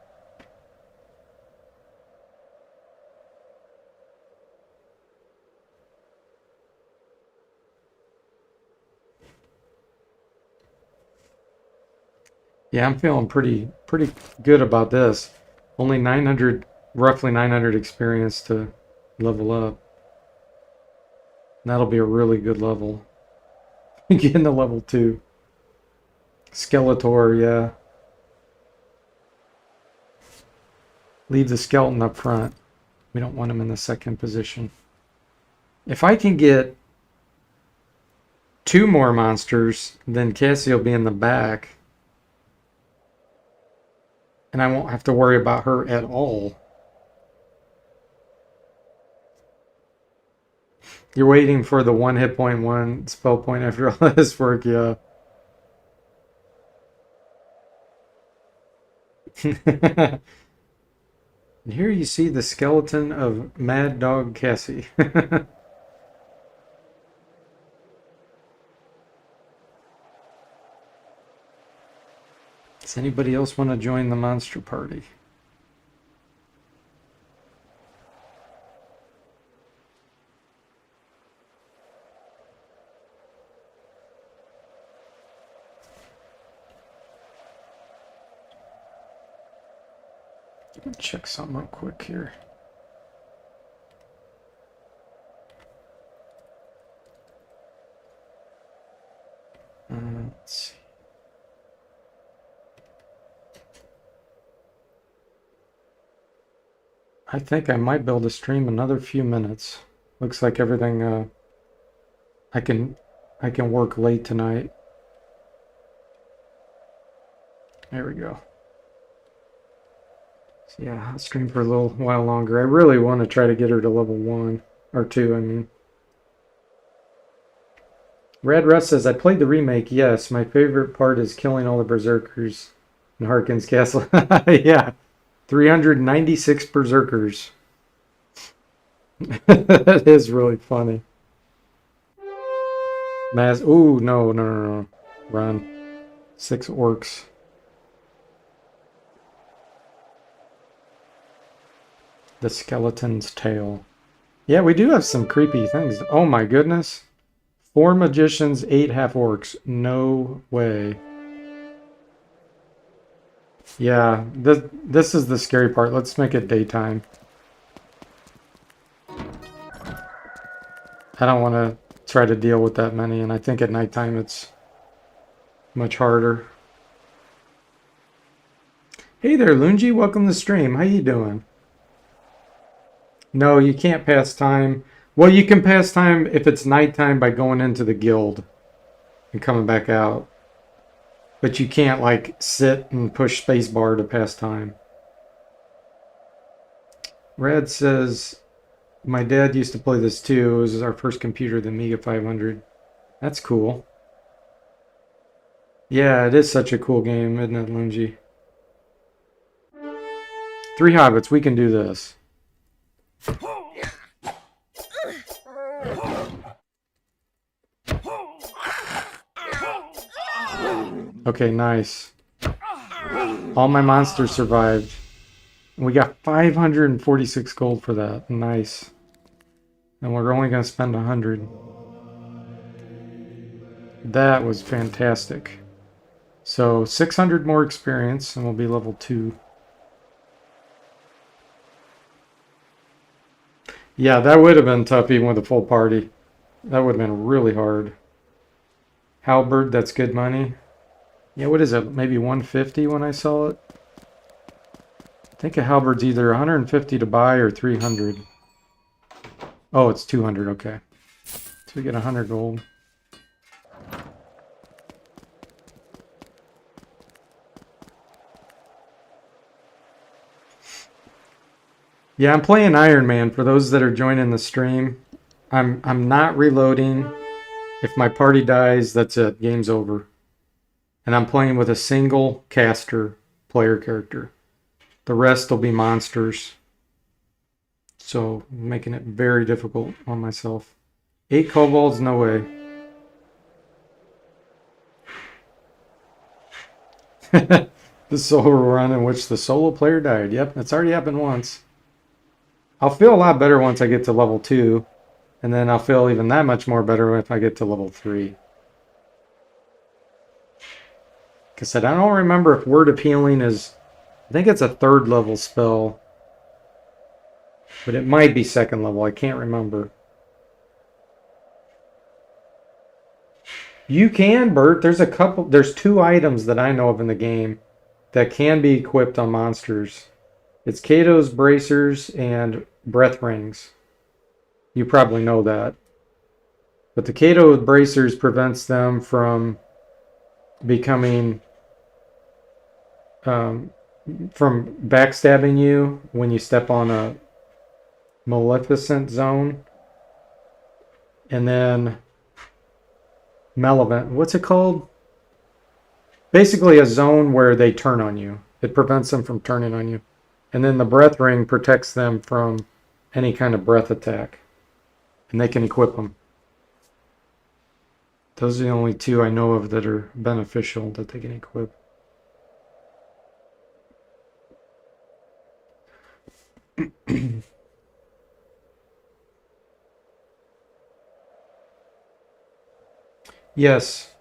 Yeah, I'm feeling pretty good about this. Only 900, roughly 900 experience to level up. And that'll be a really good level. Getting to level 2. Skeletor, yeah. Leave the skeleton up front. We don't want him in the second position. If I can get 2 more monsters, then Cassie will be in the back. And I won't have to worry about her at all. You're waiting for the 1 hit point, 1 spell point after all this work, yeah. And here you see the skeleton of Mad Dog Cassie. Does anybody else want to join the monster party? Check something real quick here. Let's see. I think I might be able to stream another few minutes. Looks like everything I can work late tonight. There we go. So yeah, I'll stream for a little while longer. I really want to try to get her to level 1 or 2, I mean. Red Russ says, I played the remake. Yes, my favorite part is killing all the berserkers in Harkin's castle. Yeah, 396 berserkers. That is really funny. Ooh, no. Run. 6 orcs. The skeleton's tail. Yeah, we do have some creepy things. Oh my goodness. 4 magicians, 8 half-orcs. No way. Yeah, this is the scary part. Let's make it daytime. I don't want to try to deal with that many, and I think at nighttime it's much harder. Hey there, Lungi. Welcome to the stream. How you doing? No, you can't pass time. Well, you can pass time if it's nighttime by going into the guild and coming back out. But you can't, like, sit and push spacebar to pass time. Red says, my dad used to play this too. It was our first computer, the Amiga 500. That's cool. Yeah, it is such a cool game, isn't it, Lungi? 3 hobbits, we can do this. Okay, nice. All my monsters survived. We got 546 gold for that. Nice. And we're only going to spend 100. That was fantastic. So 600 more experience and we'll be level 2. Yeah, that would have been tough even with a full party. That would have been really hard. Halberd, that's good money. Yeah, what is it? Maybe 150 when I sell it? I think a halberd's either 150 to buy or 300. Oh, it's 200, okay. So we get 100 gold. Yeah, I'm playing Iron Man. For those that are joining the stream, I'm not reloading. If my party dies, that's it. Game's over. And I'm playing with a single caster player character. The rest will be monsters. So, making it very difficult on myself. 8 kobolds, no way. The solo run in which the solo player died. Yep, it's already happened once. I'll feel a lot better once I get to level 2. And then I'll feel even that much more better if I get to level 3. Like I said, I don't remember if Word of Healing is... I think it's a 3rd level spell. But it might be second level. I can't remember. You can, Bert. There's 2 items that I know of in the game that can be equipped on monsters. It's Kato's bracers and breath rings. You probably know that. But the Kato bracers prevents them from becoming from backstabbing you when you step on a maleficent zone. And then Malevolent, what's it called? Basically a zone where they turn on you. It prevents them from turning on you. And then the breath ring protects them from any kind of breath attack. And they can equip them. Those are the only 2 I know of that are beneficial that they can equip. Yes.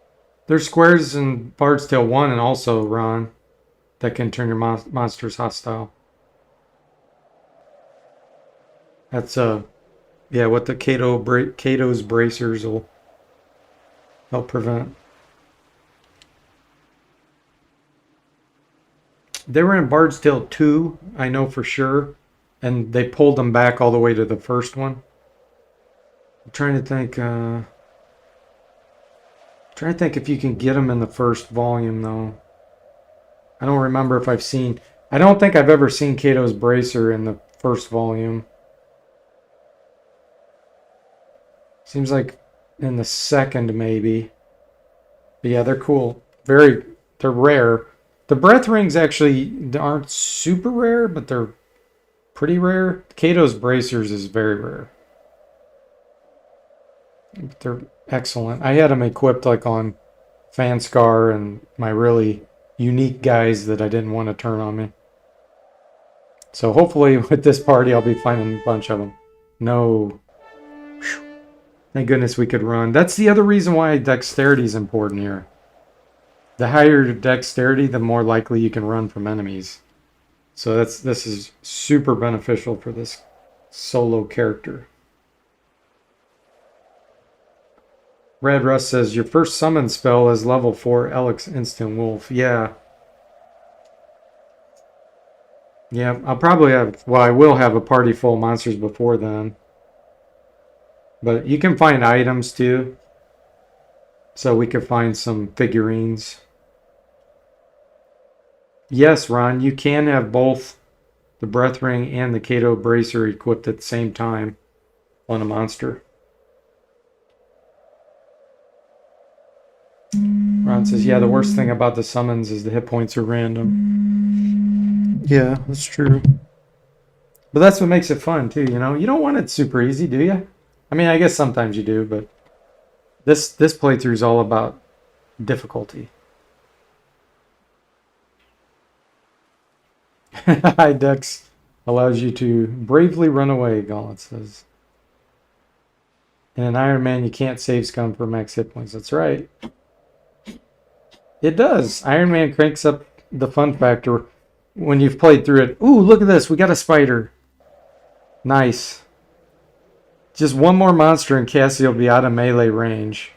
There's squares in Bard's Tale 1 and also, Ron, that can turn your monsters hostile. That's yeah, what the Kato's bracers will help prevent. They were in Bard's Tale 2, I know for sure, and they pulled them back all the way to the first one. I'm trying to think if you can get them in the first volume, though. I don't remember if I don't think I've ever seen Kato's bracer in the first volume. Seems like in the second, maybe. But yeah, they're cool. They're rare. The breath rings actually aren't super rare, but they're pretty rare. Kato's bracers is very rare. They're excellent. I had them equipped like on Fanscar and my really unique guys that I didn't want to turn on me. So hopefully with this party I'll be finding a bunch of them. No. Whew. Thank goodness we could run. That's the other reason why dexterity is important here. The higher your dexterity, the more likely you can run from enemies. So this is super beneficial for this solo character. Red Rust says, your first summon spell is level 4 Alex Instant Wolf. Yeah. Yeah, I'll probably have, well, I will have a party full of monsters before then. But you can find items too. So we could find some figurines. Yes, Ron, you can have both the Breath Ring and the Kato Bracer equipped at the same time on a monster. Ron says, yeah, the worst thing about the summons is the hit points are random. Yeah, that's true. But that's what makes it fun, too, you know? You don't want it super easy, do you? I mean, I guess sometimes you do, but this playthrough is all about difficulty. High Dex allows you to bravely run away, Gauntlet says. In an Iron Man, you can't save scum for max hit points. That's right. It does. Iron Man cranks up the fun factor when you've played through it. Ooh, look at this. We got a spider. Nice. Just one more monster and Cassie will be out of melee range.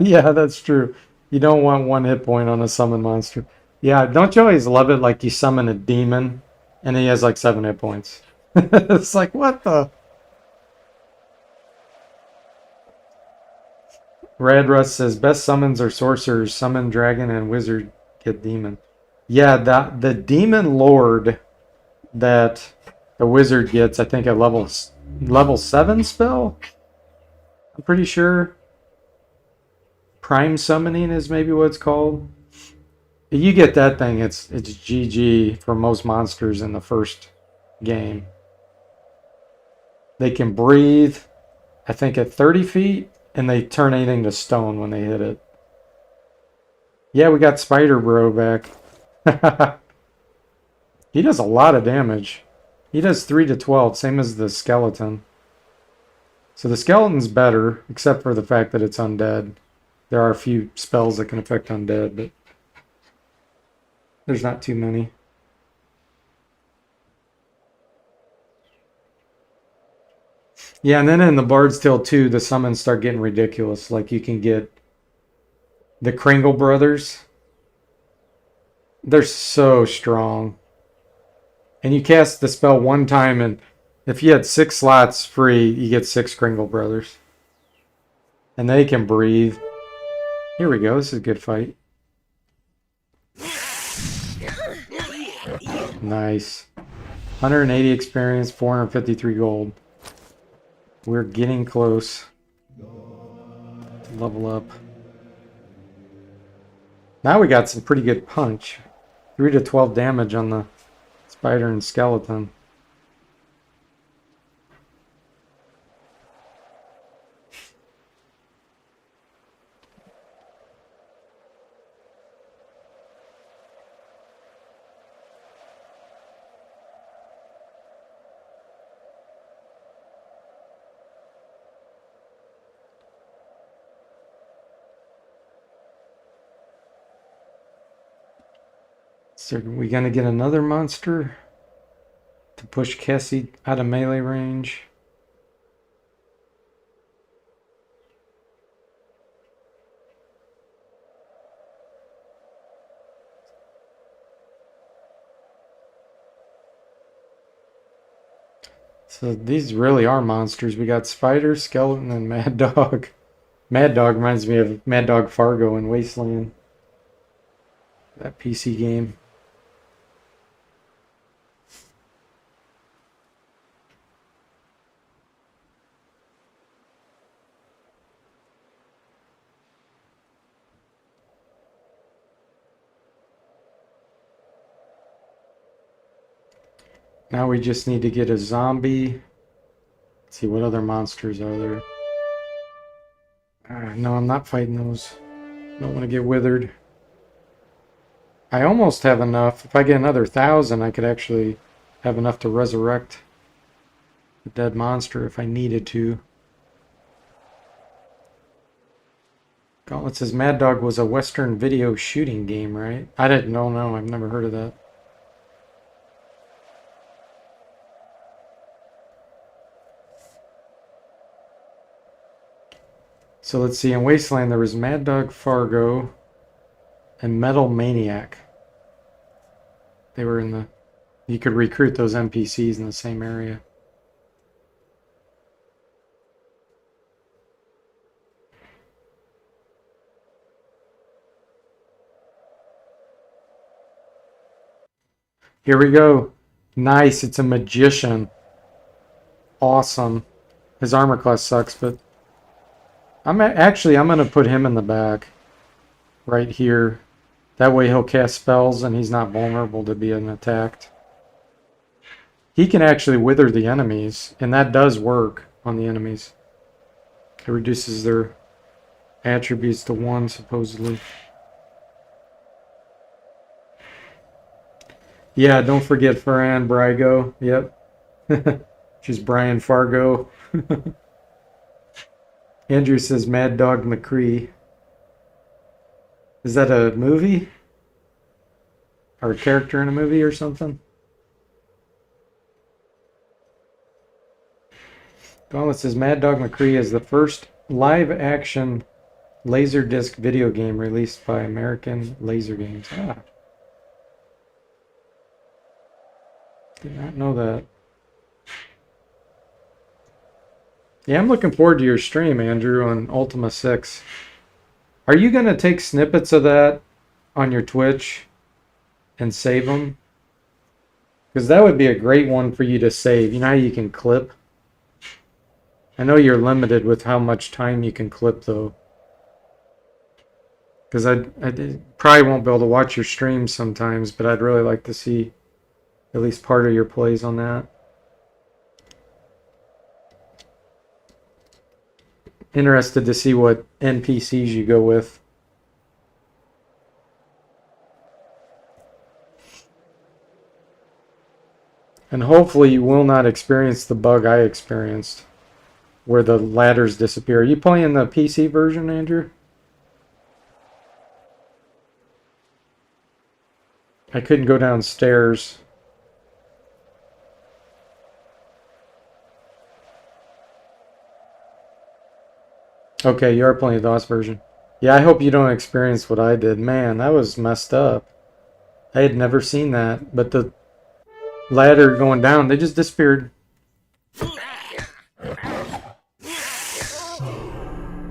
Yeah, that's true. You don't want 1 hit point on a summon monster. Yeah, don't you always love it like you summon a demon and he has like 7 hit points? It's like, what the... Red Rust says, best summons are sorcerers, summon dragon, and wizard get demon. Yeah, the demon lord that the wizard gets, I think, a level 7 spell? I'm pretty sure. Prime summoning is maybe what it's called. If you get that thing, it's GG for most monsters in the first game. They can breathe, I think, at 30 feet. And they turn anything to stone when they hit it. Yeah, we got Spider Bro back. He does a lot of damage. He does 3 to 12, same as the skeleton. So the skeleton's better, except for the fact that it's undead. There are a few spells that can affect undead, but there's not too many. Yeah, and then in the Bard's Tale 2, the summons start getting ridiculous. Like you can get the Kringle brothers. They're so strong. And you cast the spell one time, and if you had 6 slots free, you get 6 Kringle brothers. And they can breathe. Here we go. This is a good fight. Nice. 180 experience, 453 gold. We're getting close. Level up. Now we got some pretty good punch. 3 to 12 damage on the spider and skeleton. So are we gonna get another monster to push Cassie out of melee range? So these really are monsters. We got Spider, Skeleton, and Mad Dog. Mad Dog reminds me of Mad Dog Fargo in Wasteland. That PC game. Now we just need to get a zombie. Let's see, what other monsters are there? No, I'm not fighting those. Don't want to get withered. I almost have enough. If I get another 1,000, I could actually have enough to resurrect the dead monster if I needed to. Gauntlet says Mad Dog was a Western video shooting game, right? I didn't know. No, I've never heard of that. So let's see, in Wasteland there was Mad Dog Fargo and Metal Maniac. They were in the... You could recruit those NPCs in the same area. Here we go. Nice, it's a magician. Awesome. His armor class sucks, but... I'm going to put him in the back. Right here. That way he'll cast spells and he's not vulnerable to being attacked. He can actually wither the enemies, and that does work on the enemies. It reduces their attributes to 1, supposedly. Yeah, don't forget Ferran Brago. Yep. She's Brian Fargo. Andrew says Mad Dog McCree. Is that a movie? Or a character in a movie or something? Gauntlet says Mad Dog McCree is the first live-action Laserdisc video game released by American Laser Games. Ah. Did not know that. Yeah, I'm looking forward to your stream, Andrew, on Ultima 6. Are you going to take snippets of that on your Twitch and save them? Because that would be a great one for you to save. You know how you can clip? I know you're limited with how much time you can clip, though. Because I probably won't be able to watch your streams sometimes, but I'd really like to see at least part of your plays on that. Interested to see what NPCs you go with. And hopefully you will not experience the bug I experienced, where the ladders disappear. Are you playing the PC version, Andrew? I couldn't go downstairs. Okay, you are playing the DOS version. Yeah, I hope you don't experience what I did. Man, that was messed up. I had never seen that. But the ladder going down, they just disappeared.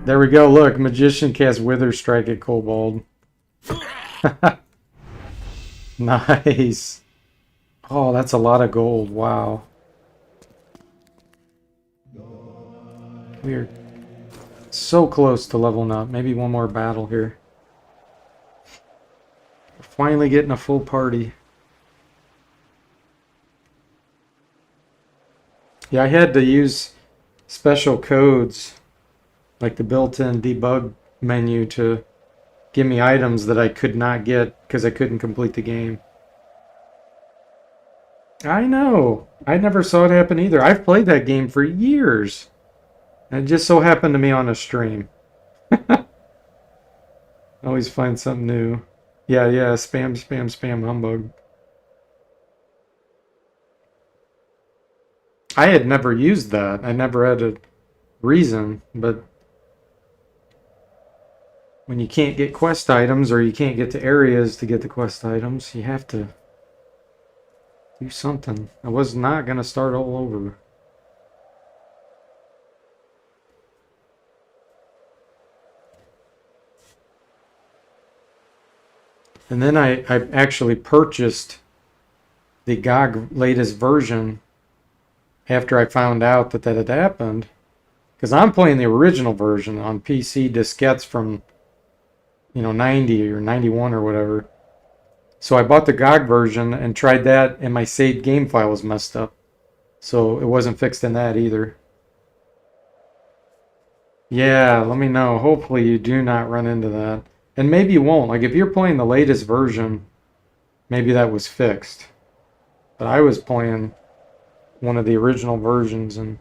There we go. Look, Magician casts Wither Strike at Kobold. Nice. Oh, that's a lot of gold. Wow. We're so close to leveling up. Maybe one more battle here. We're finally getting a full party. Yeah, I had to use special codes, like the built-in debug menu, to give me items that I could not get because I couldn't complete the game. I know. I never saw it happen either. I've played that game for years. And it just so happened to me on a stream. Always find something new. Yeah, spam, spam, spam, humbug. I had never used that. I never had a reason, but when you can't get quest items or you can't get to areas to get the quest items, you have to do something. I was not going to start all over. And then I actually purchased the GOG latest version after I found out that had happened. Because I'm playing the original version on PC diskettes from, 90 or 91 or whatever. So I bought the GOG version and tried that, and my saved game file was messed up. So it wasn't fixed in that either. Yeah, let me know. Hopefully you do not run into that. And maybe you won't. Like if you're playing the latest version, maybe that was fixed. But I was playing one of the original versions, and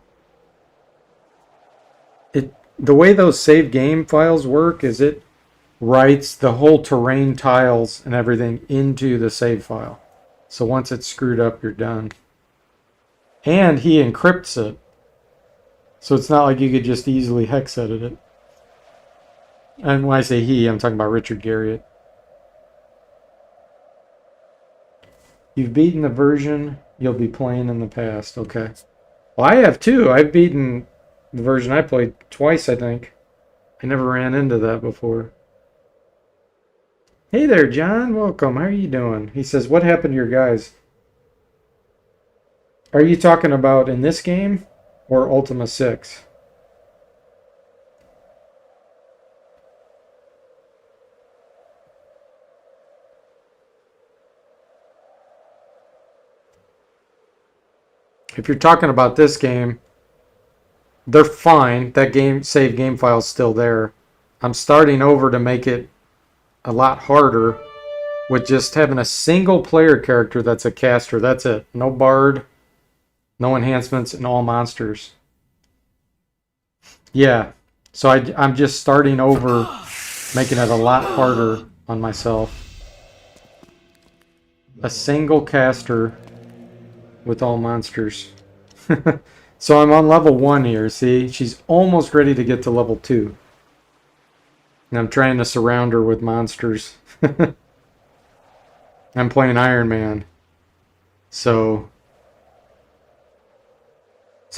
the way those save game files work is it writes the whole terrain tiles and everything into the save file. So once it's screwed up, you're done. And he encrypts it. So it's not like you could just easily hex edit it. And when I say he, I'm talking about Richard Garriott. You've beaten the version you'll be playing in the past. Okay. Well, I have too. I've beaten the version I played twice, I think. I never ran into that before. Hey there, John. Welcome. How are you doing? He says, what happened to your guys? Are you talking about in this game or Ultima 6? If you're talking about this game, they're fine. That save game file's still there. I'm starting over to make it a lot harder with just having a single player character that's a caster. That's it. No bard, no enhancements, and all monsters. Yeah. So I'm just starting over, making it a lot harder on myself. A single caster with all monsters. So I'm on level 1 here, see? She's almost ready to get to level 2. And I'm trying to surround her with monsters. I'm playing Iron Man. So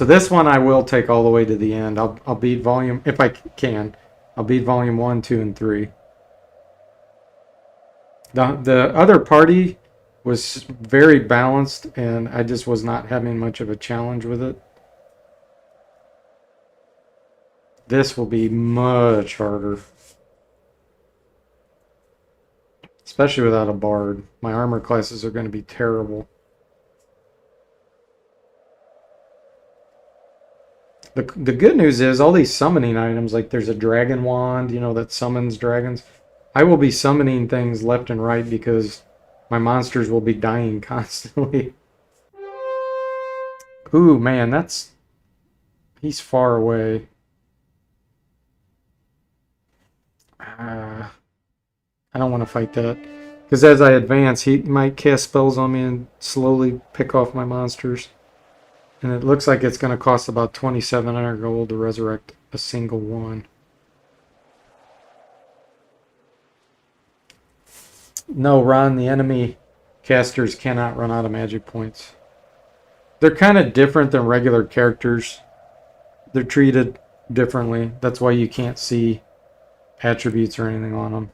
this one I will take all the way to the end. I'll beat volume, if I can. I'll beat volume 1, 2, and 3. The other party was very balanced, and I just was not having much of a challenge with it. This will be much harder. Especially without a bard. My armor classes are going to be terrible. The good news is all these summoning items, like there's a dragon wand, that summons dragons. I will be summoning things left and right because my monsters will be dying constantly. Ooh, man, he's far away. I don't want to fight that. Because as I advance, he might cast spells on me and slowly pick off my monsters. And it looks like it's going to cost about 2,700 gold to resurrect a single one. No, Ron, the enemy casters cannot run out of magic points. They're kind of different than regular characters. They're treated differently. That's why you can't see attributes or anything on them.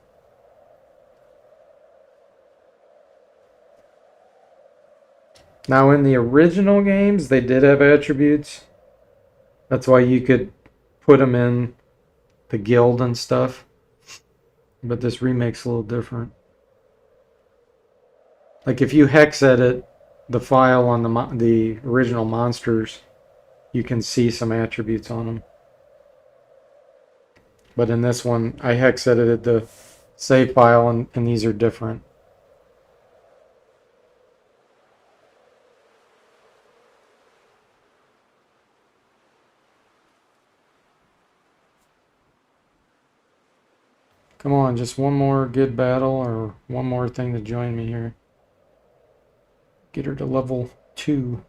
Now, in the original games, they did have attributes. That's why you could put them in the guild and stuff. But this remake's a little different. Like if you hex edit the file on the original monsters, you can see some attributes on them. But in this one, I hex edited the save file, and these are different. Come on, just one more good battle or one more thing to join me here. Get her to level 2.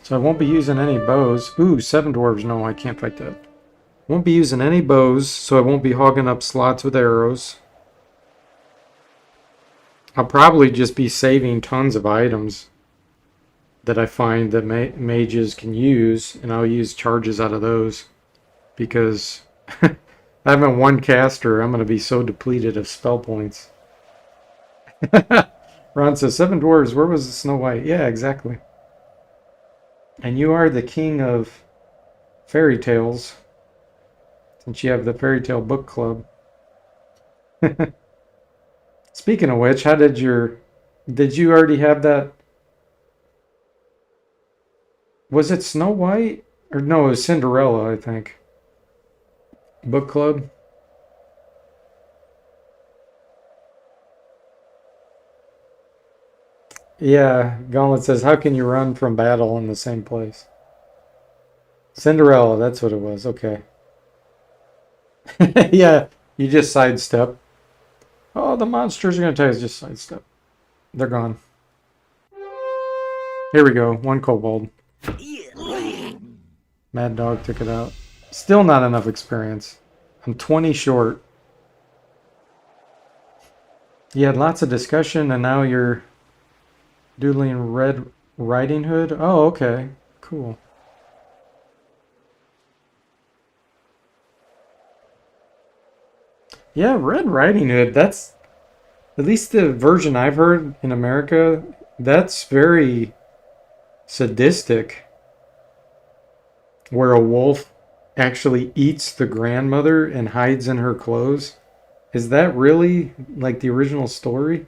So I won't be using any bows. Ooh, 7 dwarves. No, I can't fight that. Won't be using any bows, so I won't be hogging up slots with arrows. I'll probably just be saving tons of items that I find that mages can use, and I'll use charges out of those. Because having one caster, I'm going to be so depleted of spell points. Ron says, 7 dwarves, where was the Snow White? Yeah, exactly. And you are the king of fairy tales, since you have the fairy tale book club. Speaking of which, how did you already have that? Was it Snow White? Or no, it was Cinderella, I think. Book club? Yeah, Gauntlet says, how can you run from battle in the same place? Cinderella, that's what it was. Okay. Yeah, you just sidestep. Oh, the monsters are going to tell you just sidestep. They're gone. Here we go. 1 kobold. Mad Dog took it out. Still not enough experience. I'm 20 short. You had lots of discussion, and now you're doodling Red Riding Hood. Oh, okay. Cool. Yeah, Red Riding Hood, that's at least the version I've heard in America, that's very sadistic. Where a wolf actually eats the grandmother and hides in her clothes. Is that really like the original story?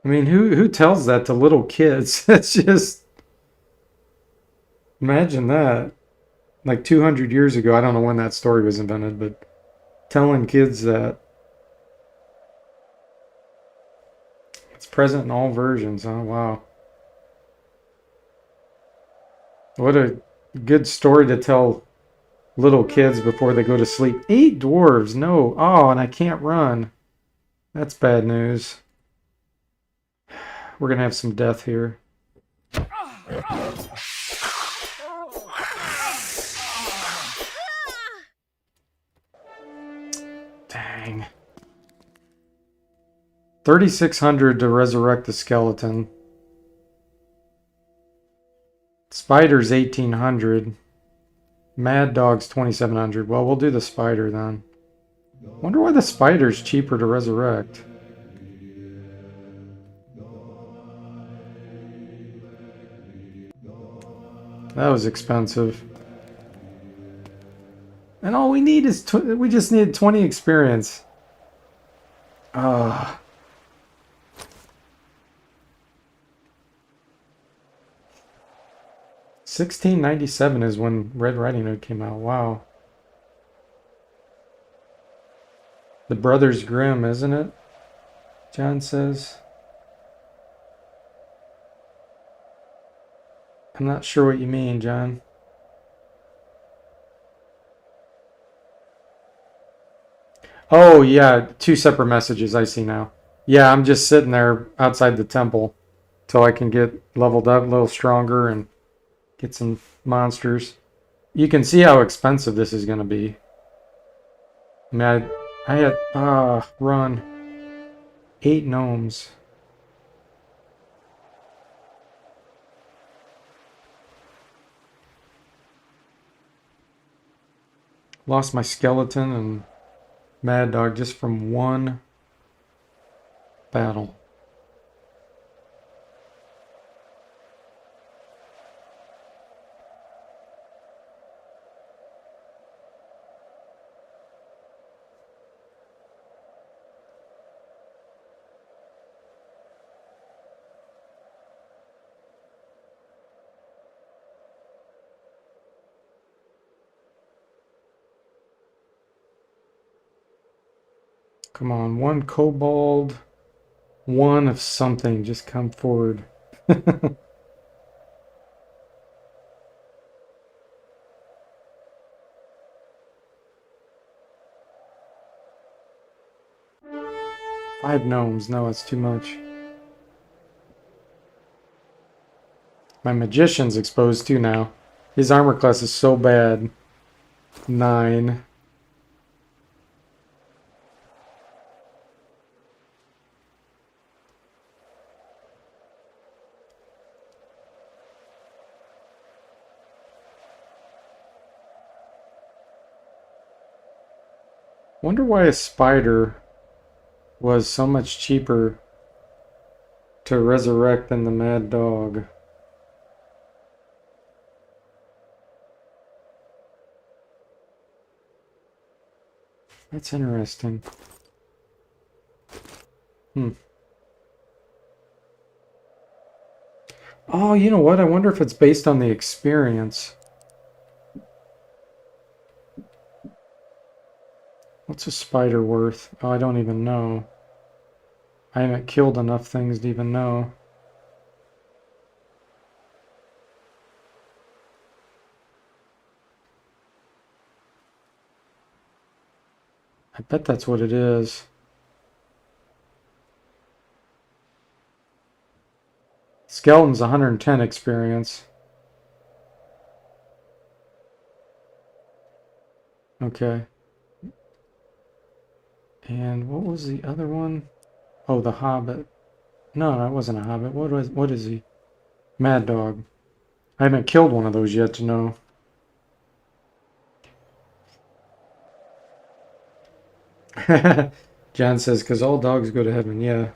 I mean, who tells that to little kids? That's just, imagine that. Like 200 years ago, I don't know when that story was invented, but telling kids that. It's present in all versions, huh? Wow. What a good story to tell little kids before they go to sleep. 8 dwarves, no. Oh, and I can't run. That's bad news. We're going to have some death here. Dang. 3,600 to resurrect the skeleton. Spider's 1,800. Mad Dog's 2,700. Well, we'll do the spider then. Wonder why the spider's cheaper to resurrect. That was expensive. And all we need is we just need 20 experience. 1697 is when Red Riding Hood came out. Wow. The Brothers Grimm, isn't it? John says. I'm not sure what you mean, John. Oh, yeah, two separate messages I see now. Yeah, I'm just sitting there outside the temple till I can get leveled up a little stronger and get some monsters. You can see how expensive this is going to be. I mean, I had, run 8 gnomes. Lost my skeleton and Mad Dog just from one battle. Come on, one kobold, one of something, just come forward. 5 gnomes, no, it's too much. My magician's exposed too now. His armor class is so bad. 9. Wonder why a spider was so much cheaper to resurrect than the Mad Dog. That's interesting. Oh, you know what? I wonder if it's based on the experience. What's a spider worth? Oh, I don't even know. I haven't killed enough things to even know. I bet that's what it is. Skeleton's 110 experience. Okay. And what was the other one? Oh, the Hobbit. No, that wasn't a Hobbit. What is he? Mad Dog. I haven't killed one of those yet to know. John says, because all dogs go to heaven. Yeah.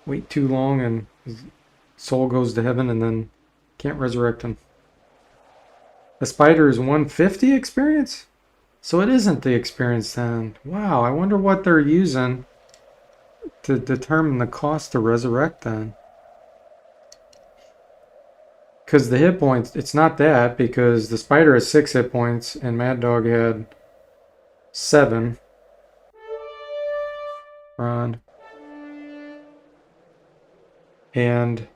Wait too long and his soul goes to heaven and then can't resurrect him. The spider is 150 experience? So it isn't the experience then. Wow, I wonder what they're using to determine the cost to resurrect then. Because the hit points, it's not that, because the spider has 6 hit points and Mad Dog had 7. Run. And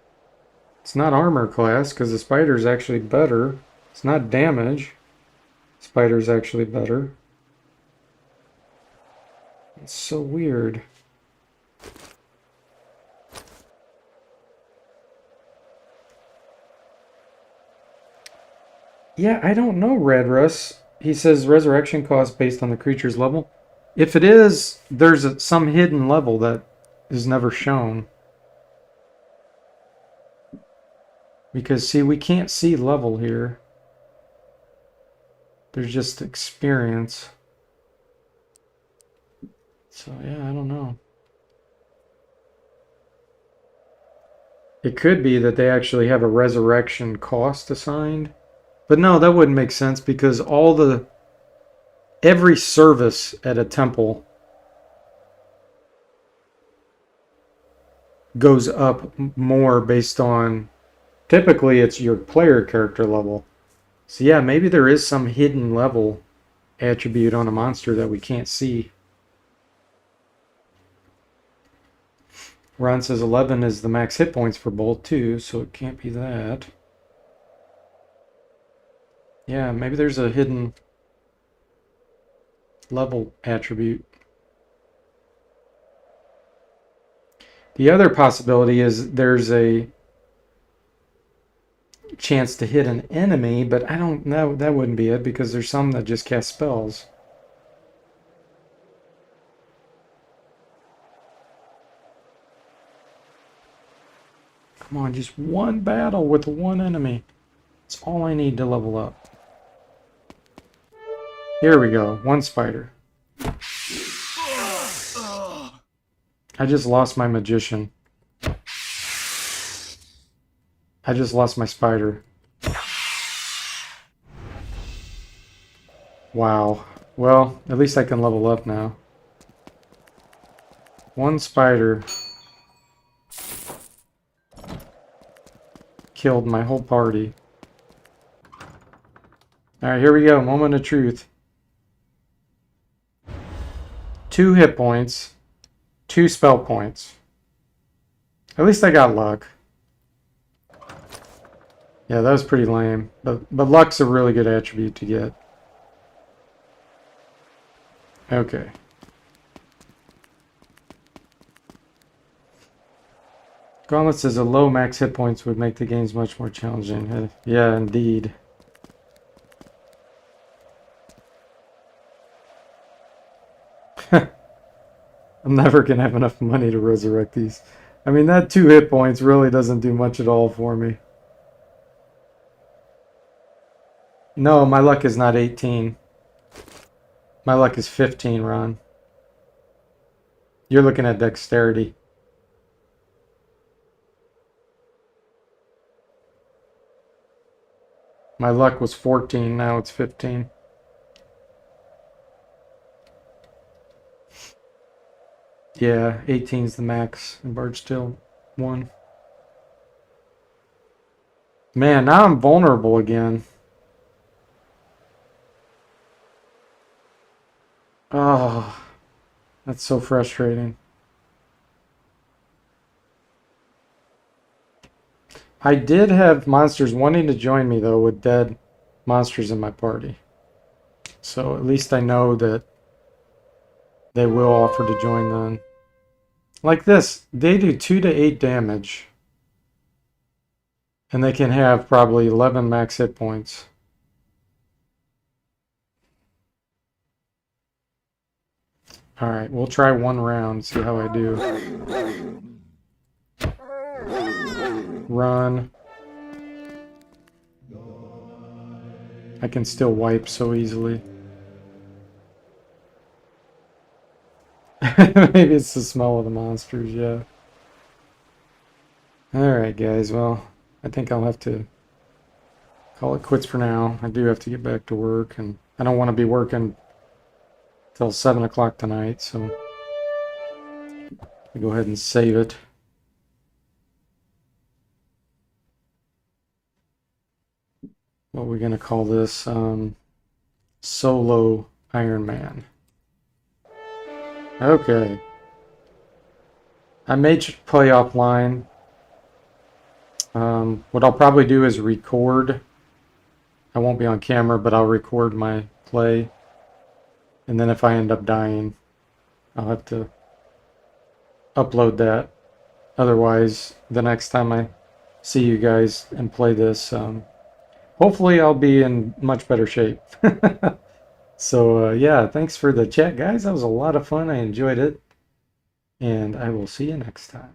it's not armor class, because the spider's actually better. It's not damage. Spider's actually better. It's so weird. Yeah, I don't know, Red Russ. He says resurrection cost based on the creature's level. If it is, there's some hidden level that is never shown. Because, see, we can't see level here. There's just experience. So, yeah, I don't know. It could be that they actually have a resurrection cost assigned. But no, that wouldn't make sense because every service at a temple goes up more based on, typically it's your player character level. So yeah, maybe there is some hidden level attribute on a monster that we can't see. Ron says 11 is the max hit points for both too, so it can't be that. Yeah, maybe there's a hidden... level attribute. The other possibility is there's a chance to hit an enemy, but I don't know, that wouldn't be it because there's some that just cast spells. Come on, just one battle with one enemy. That's all I need to level up. Here we go, one spider. I just lost my magician. I just lost my spider. Wow. Well, at least I can level up now. One spider killed my whole party. Alright, here we go. Moment of truth. 2 hit points. 2 spell points. At least I got luck. Yeah, that was pretty lame. But luck's a really good attribute to get. Okay. Gauntlet says a low max hit points would make the games much more challenging. Yeah, indeed. I'm never going to have enough money to resurrect these. I mean, that 2 hit points really doesn't do much at all for me. No, my luck is not 18. My luck is 15, Ron. You're looking at dexterity. My luck was 14, now it's 15. Yeah, 18's the max, and Bard's still 1. Man, now I'm vulnerable again. Oh, that's so frustrating. I did have monsters wanting to join me, though, with dead monsters in my party. So at least I know that they will offer to join then. Like this, they do 2 to 8 damage. And they can have probably 11 max hit points. Alright, we'll try 1 round, see how I do. Run. I can still wipe so easily. Maybe it's the smell of the monsters, yeah. Alright guys, well, I think I'll have to call it quits for now. I do have to get back to work, and I don't want to be working till 7 o'clock tonight, so I'll go ahead and save it. What we're going to call this, Solo Iron Man. Okay. I may play offline. What I'll probably do is record. I won't be on camera, but I'll record my play. And then if I end up dying, I'll have to upload that. Otherwise, the next time I see you guys and play this, hopefully I'll be in much better shape. So, yeah, thanks for the chat, guys. That was a lot of fun. I enjoyed it. And I will see you next time.